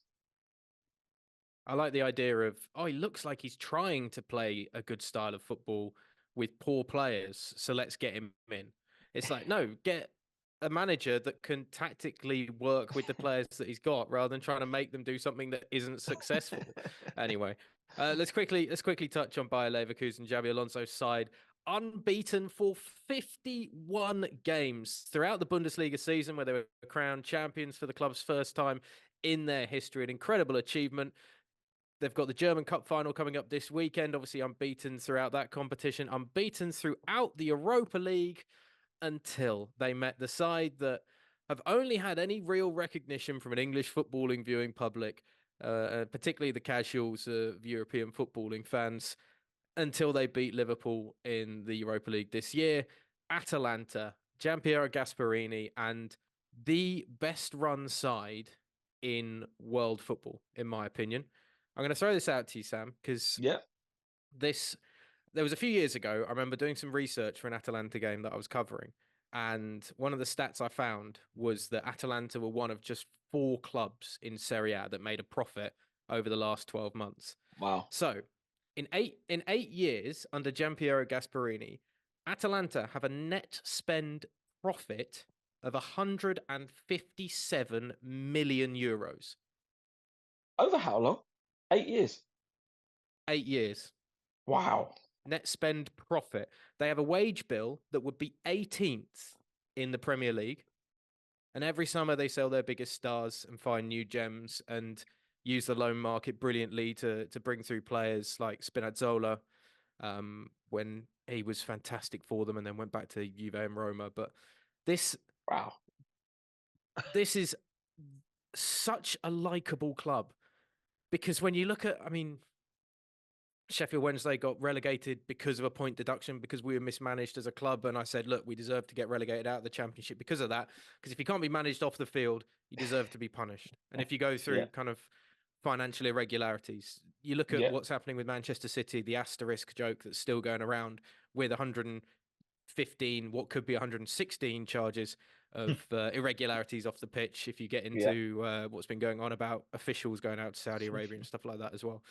I like the idea of, he looks like he's trying to play a good style of football with poor players, so let's get him in. It's like, no, get a manager that can tactically work with the players that he's got rather than trying to make them do something that isn't successful. Anyway, let's quickly touch on Bayer Leverkusen, Xabi Alonso's side. Unbeaten for 51 games throughout the Bundesliga season, where they were crowned champions for the club's first time in their history. An incredible achievement. They've got the German Cup final coming up this weekend. Obviously, unbeaten throughout that competition. Unbeaten throughout the Europa League until they met the side that have only had any real recognition from an English footballing viewing public, particularly the casuals of European footballing fans, until they beat Liverpool in the Europa League this year. Atalanta, Gianpiero Gasperini, and the best run side in world football, in my opinion. I'm going to throw this out to you, Sam, because there was a few years ago, I remember doing some research for an Atalanta game that I was covering. And one of the stats I found was that Atalanta were one of just 4 clubs in Serie A that made a profit over the last 12 months. Wow. So in eight years under Gianpiero Gasperini, Atalanta have a net spend profit of 157 million euros. Over how long? 8 years. 8 years. Wow. Net spend profit. They have a wage bill that would be 18th in the Premier League. And every summer they sell their biggest stars and find new gems and use the loan market brilliantly to bring through players like Spinazzola, when he was fantastic for them and then went back to Juve and Roma. But this Wow. this is such a likable club, because when you look at, I mean, Sheffield Wednesday got relegated because of a point deduction, because we were mismanaged as a club. And I said, look, we deserve to get relegated out of the Championship because of that. Because if you can't be managed off the field, you deserve to be punished. And if you go through Yeah. kind of financial irregularities, you look at Yeah. what's happening with Manchester City, the asterisk joke that's still going around with 115, what could be 116 charges of irregularities off the pitch. If you get into what's been going on about officials going out to Saudi Arabia and stuff like that as well.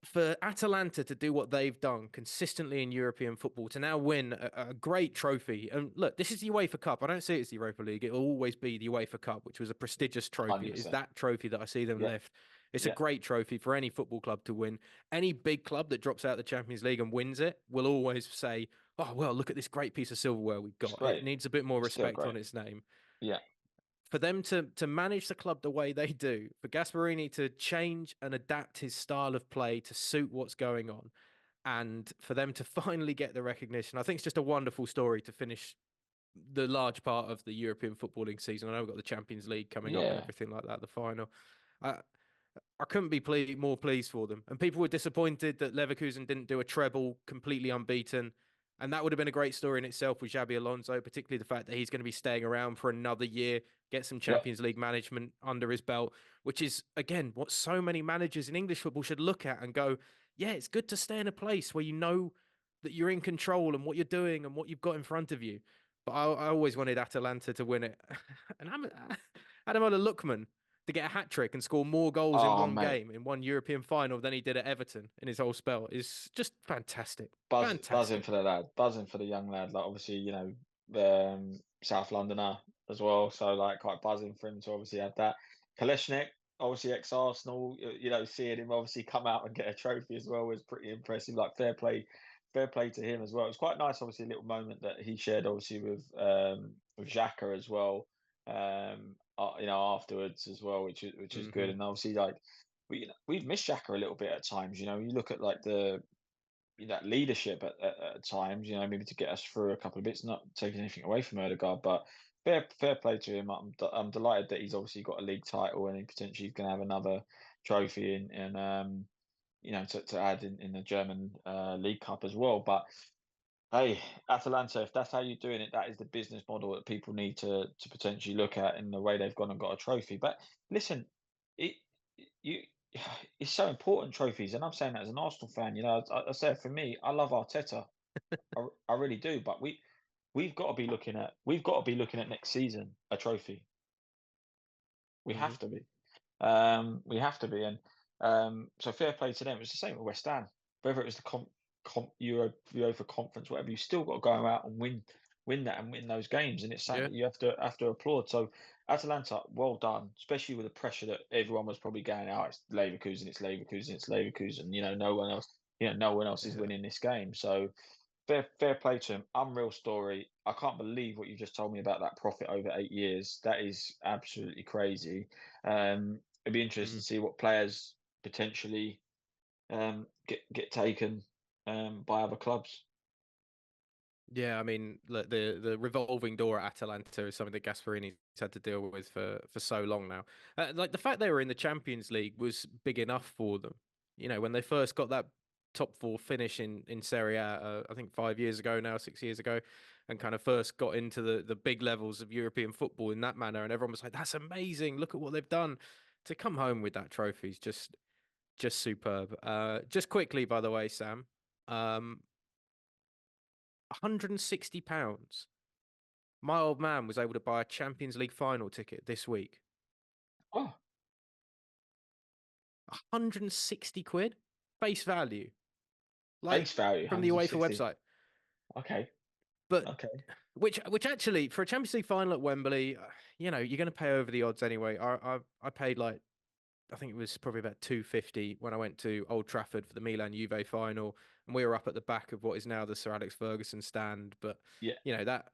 For Atalanta to do what they've done consistently in European football, to now win a great trophy. And look, this is the UEFA Cup. I don't see it as the Europa League. It will always be the UEFA Cup, which was a prestigious trophy. It is 100%. that trophy that I see them lift. It's a Yeah. great trophy for any football club to win. Any big club that drops out of the Champions League and wins it will always say, oh, well, look at this great piece of silverware we've got. great. It needs a bit more It's still respect on great. its name. Yeah. For them to manage the club the way they do, for Gasperini to change and adapt his style of play to suit what's going on, and for them to finally get the recognition, I think it's just a wonderful story to finish the large part of the European footballing season. I know we've got the Champions League coming up and everything like that, the final. I couldn't be more pleased for them. And people were disappointed that Leverkusen didn't do a treble completely unbeaten. And that would have been a great story in itself with Xabi Alonso, particularly the fact that he's going to be staying around for another year, get some Champions League management under his belt, which is, again, what so many managers in English football should look at and go, yeah, it's good to stay in a place where you know that you're in control and what you're doing and what you've got in front of you. But I always wanted Atalanta to win it. And Ademola Lookman to get a hat-trick and score more goals in one game, in one European final than he did at Everton in his whole spell is just fantastic. Buzzing for the lad, buzzing for the young lad. Like, obviously, you know, South Londoner as well, so like quite buzzing for him to obviously have that. Kaleshnik, obviously ex-Arsenal, you know, seeing him obviously come out and get a trophy as well was pretty impressive. Like, fair play to him as well. It was quite nice, obviously, a little moment that he shared obviously with Xhaka as well. You know, afterwards as well, which is good. And obviously, like, we've missed Xhaka a little bit at times. You know, you look at like that leadership at times. You know, maybe to get us through a couple of bits, not taking anything away from Odegaard, but fair play to him. I'm delighted that he's obviously got a league title and he potentially is going to have another trophy in you know, to add in the German League Cup as well. But hey, Atalanta, if that's how you're doing it, that is the business model that people need to potentially look at in the way they've gone and got a trophy. But listen, it you it's so important, trophies, and I'm saying that as an Arsenal fan. You know, I said for me, I love Arteta, I really do. But we've got to be looking at next season a trophy. We have to be. We have to be, and so fair play to them. It's the same with West Ham. Whether it was the UEFA Conference, whatever, you still got to go out and win that and win those games, and it's something that you have to applaud. So Atalanta, well done, especially with the pressure that everyone was probably going out. It's Leverkusen, it's Leverkusen, it's Leverkusen. You know, no one else is winning this game. So fair play to him. Unreal story. I can't believe what you just told me about that profit over 8 years. That is absolutely crazy. It'd be interesting to see what players potentially get taken by other clubs. Yeah, I mean, look, the revolving door at Atalanta is something that Gasperini's had to deal with for so long now. Like, the fact they were in the Champions League was big enough for them. You know, when they first got that top four finish in Serie A, I think 5 years ago now, 6 years ago, and kind of first got into the big levels of European football in that manner, and everyone was like, "That's amazing! Look at what they've done." To come home with that trophy is just superb. Just quickly, by the way, Sam, £160. My old man was able to buy a Champions League final ticket this week. Oh, 160 quid face value. face value from the UEFA 160. website. Okay. But Okay. which actually, for a Champions League final at Wembley, you know, you're going to pay over the odds anyway. I paid like, I think it was probably about 250 when I went to Old Trafford for the Milan Juve final, and we were up at the back of what is now the Sir Alex Ferguson stand. But Yeah, you know, that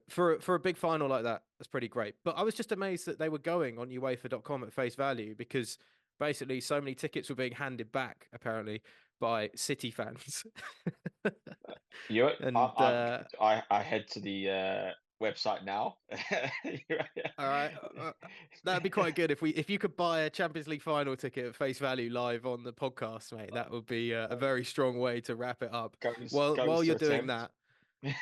for a big final like that, that's pretty great. But I was just amazed that they were going on UEFA.com at face value, because basically so many tickets were being handed back apparently by City fans. You, And I head to the website now. all right, that'd be quite good if you could buy a Champions League final ticket at face value live on the podcast, mate. That would be a very strong way to wrap it up. While to you're doing attempt. that,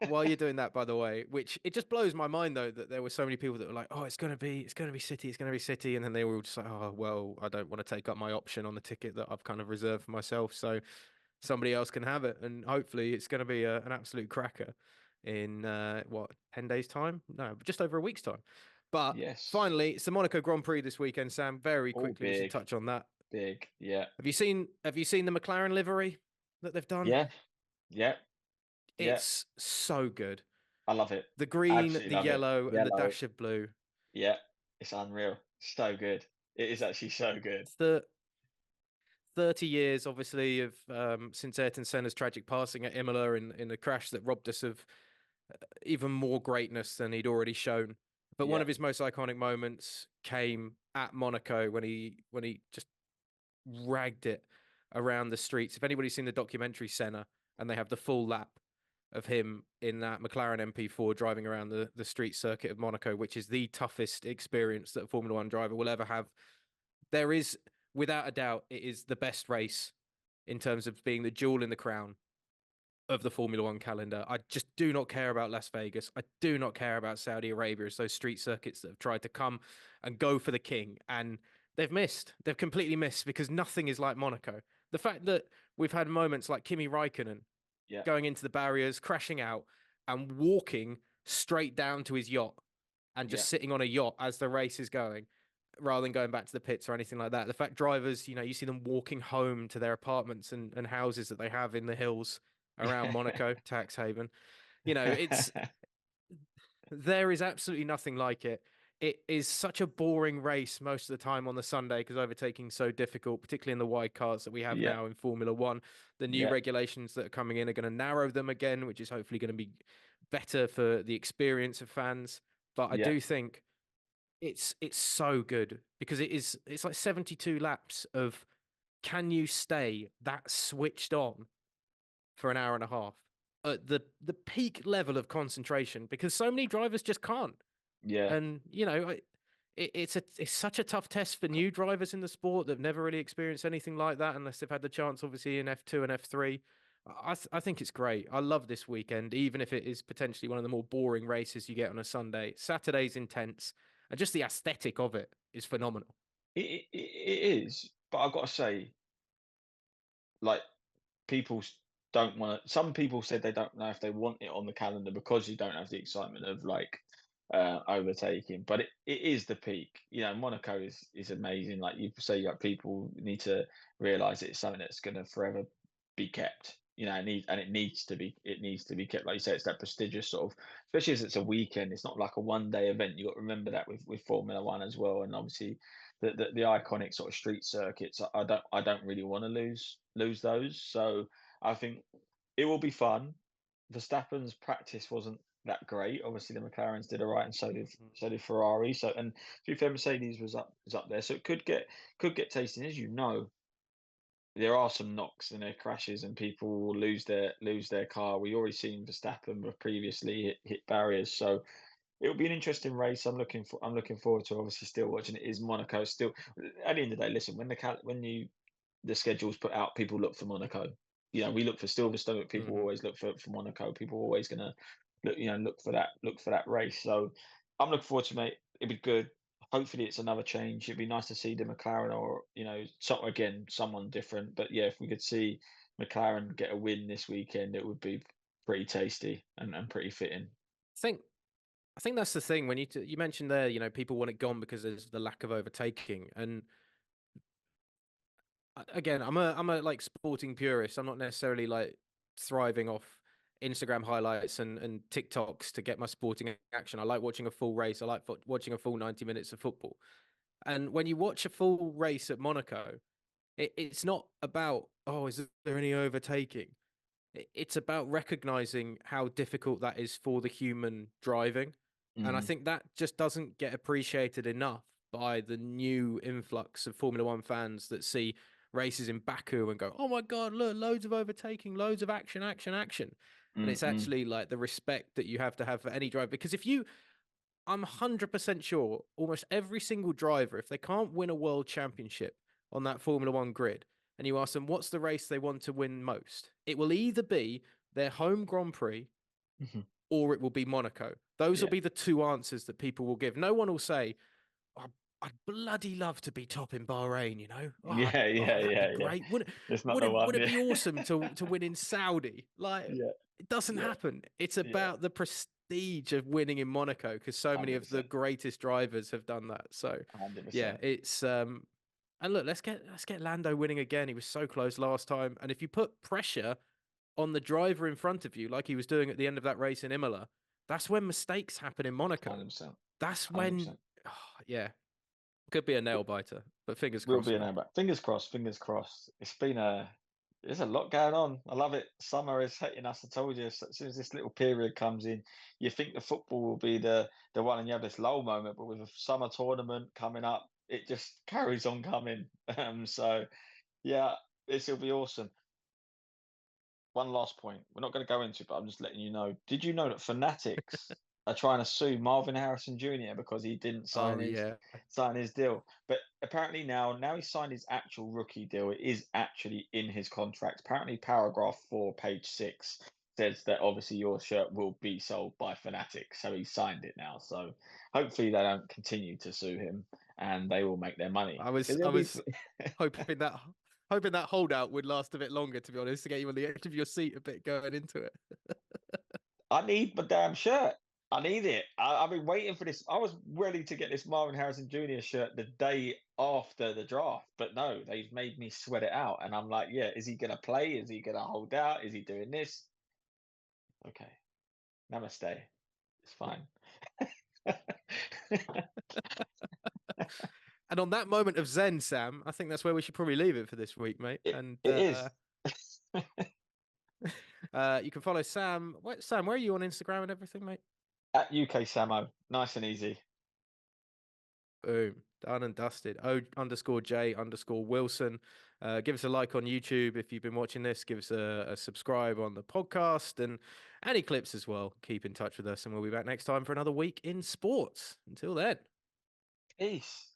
while you're doing that, by the way, which it just blows my mind though that there were so many people that were like, "Oh, it's gonna be City, it's gonna be City," and then they were all just like, "Oh, well, I don't want to take up my option on the ticket that I've kind of reserved for myself, so somebody else can have it." And hopefully, it's going to be an absolute cracker in 10 days' time? No, just over a week's time. But Yes. finally, it's the Monaco Grand Prix this weekend, Sam. Very All quickly, we should big. touch on that. Big, yeah. Have you seen the McLaren livery that they've done? Yeah, yeah. It's so good. I love it. The green, Absolutely the love it. yellow, and the dash of blue. Yeah, it's unreal. So good. It is actually so good. It's the 30 years, obviously, of since Ayrton Senna's tragic passing at Imola in a crash that robbed us of even more greatness than he'd already shown. But one Yeah. of his most iconic moments came at Monaco when he just ragged it around the streets. If anybody's seen the documentary Senna, and they have the full lap of him in that McLaren MP4 driving around the street circuit of Monaco, which is the toughest experience that a Formula One driver will ever have. There is, without a doubt, it is the best race in terms of being the jewel in the crown of the Formula One calendar. I just do not care about Las Vegas. I do not care about Saudi Arabia as those street circuits that have tried to come and go for the king. And they've missed. They've completely missed because nothing is like Monaco. The fact that we've had moments like Kimi Raikkonen going into the barriers, crashing out, and walking straight down to his yacht and just sitting on a yacht as the race is going, rather than going back to the pits or anything like that. The fact drivers, you see them walking home to their apartments and houses that they have in the hills around Monaco, tax haven. It's there is absolutely nothing like it. It is such a boring race most of the time on the Sunday because overtaking's so difficult, particularly in the wide cars that we have now in Formula One. The new regulations that are coming in are going to narrow them again, which is hopefully going to be better for the experience of fans. But I do think it's so good because it's like 72 laps of can you stay that switched on for an hour and a half at the peak level of concentration, because so many drivers just can't. And it's such a tough test for new drivers in the sport that have never really experienced anything like that unless they've had the chance, obviously, in F2 and F3. I think it's great. I love this weekend, even if it is potentially one of the more boring races you get on a Sunday. Saturday's intense, and just the aesthetic of it is phenomenal. It is, but I've got to say, like, people don't want to. Some people said they don't know if they want it on the calendar because you don't have the excitement of overtaking. But it is the peak. Monaco is amazing. Like you say, people need to realize it's something that's going to forever be kept. It needs to be kept. Like you say, it's that prestigious sort of, especially as it's a weekend. It's not like a one-day event. You got to remember that with Formula One as well, and obviously the iconic sort of street circuits. I don't really want to lose those. So I think it will be fun. Verstappen's practice wasn't that great. Obviously, the McLarens did all right, and so did Ferrari. So, and to be fair, Mercedes was up there, so it could get tasty. As there are some knocks and there crashes, and people will lose their car. We already seen Verstappen previously hit barriers, so it'll be an interesting race. I'm looking forward to obviously still watching it. Is Monaco still at the end of the day? Listen, when the schedule's put out, people look for Monaco. We look for Silverstone, but people always look for Monaco. People are always gonna look for that race. So I'm looking forward to, mate. It'd be good. Hopefully it's another change. It'd be nice to see the McLaren or someone different. But yeah, if we could see McLaren get a win this weekend, it would be pretty tasty and pretty fitting. I think that's the thing when you mentioned there, people want it gone because there's the lack of overtaking. And again, I'm a like sporting purist. I'm not necessarily like thriving off Instagram highlights and TikToks to get my sporting action. I like watching a full race. I like watching a full 90 minutes of football. And when you watch a full race at Monaco, it's not about, oh, is there any overtaking? It's about recognizing how difficult that is for the human driving. And I think that just doesn't get appreciated enough by the new influx of Formula One fans that see races in Baku and go, oh my God, look, loads of overtaking, loads of action, action, action. And it's actually like the respect that you have to have for any driver. Because I'm 100% sure almost every single driver, if they can't win a world championship on that Formula One grid, and you ask them what's the race they want to win most, it will either be their home Grand Prix or it will be Monaco. Those will be the two answers that people will give. No one will say, oh, I'd bloody love to be top in Bahrain, you know? Oh, that'd be great. It's not the one. Would it be awesome to win in Saudi? Like, it doesn't happen. It's about the prestige of winning in Monaco because so many 100%. of the greatest drivers have done that. So 100%. yeah, it's and look, let's get Lando winning again. He was so close last time, and if you put pressure on the driver in front of you, like he was doing at the end of that race in Imola, that's when mistakes happen in Monaco. 100%. That's when, could be a nail biter, but fingers crossed. Will be a nail biter. Fingers crossed. Fingers crossed. There's a lot going on. I love it. Summer is hitting us. I told you, as soon as this little period comes in, you think the football will be the one, and you have this lull moment. But with a summer tournament coming up, it just carries on coming. So, yeah, this will be awesome. One last point. We're not going to go into it, but I'm just letting you know. Did you know that Fanatics are trying to sue Marvin Harrison Jr. because he didn't sign his deal? But apparently now he's signed his actual rookie deal. It is actually in his contract. Apparently, paragraph 4, page 6 says that obviously your shirt will be sold by Fanatics. So he signed it now. So hopefully they don't continue to sue him and they will make their money. I was hoping that holdout would last a bit longer, to be honest, to get you on the edge of your seat a bit going into it. I need my damn shirt. I need it. I've been waiting for this. I was ready to get this Marvin Harrison Jr. shirt the day after the draft, but no, they've made me sweat it out. And I'm like, yeah, is he going to play? Is he going to hold out? Is he doing this? Okay. Namaste. It's fine. And on that moment of zen, Sam, I think that's where we should probably leave it for this week, mate. It is. You can follow Sam. Sam, where are you on Instagram and everything, mate? At UK Samo. Nice and easy. Boom. Done and dusted. O_J_Wilson. Give us a like on YouTube if you've been watching this. Give us a subscribe on the podcast and any clips as well. Keep in touch with us and we'll be back next time for another week in sports. Until then. Peace.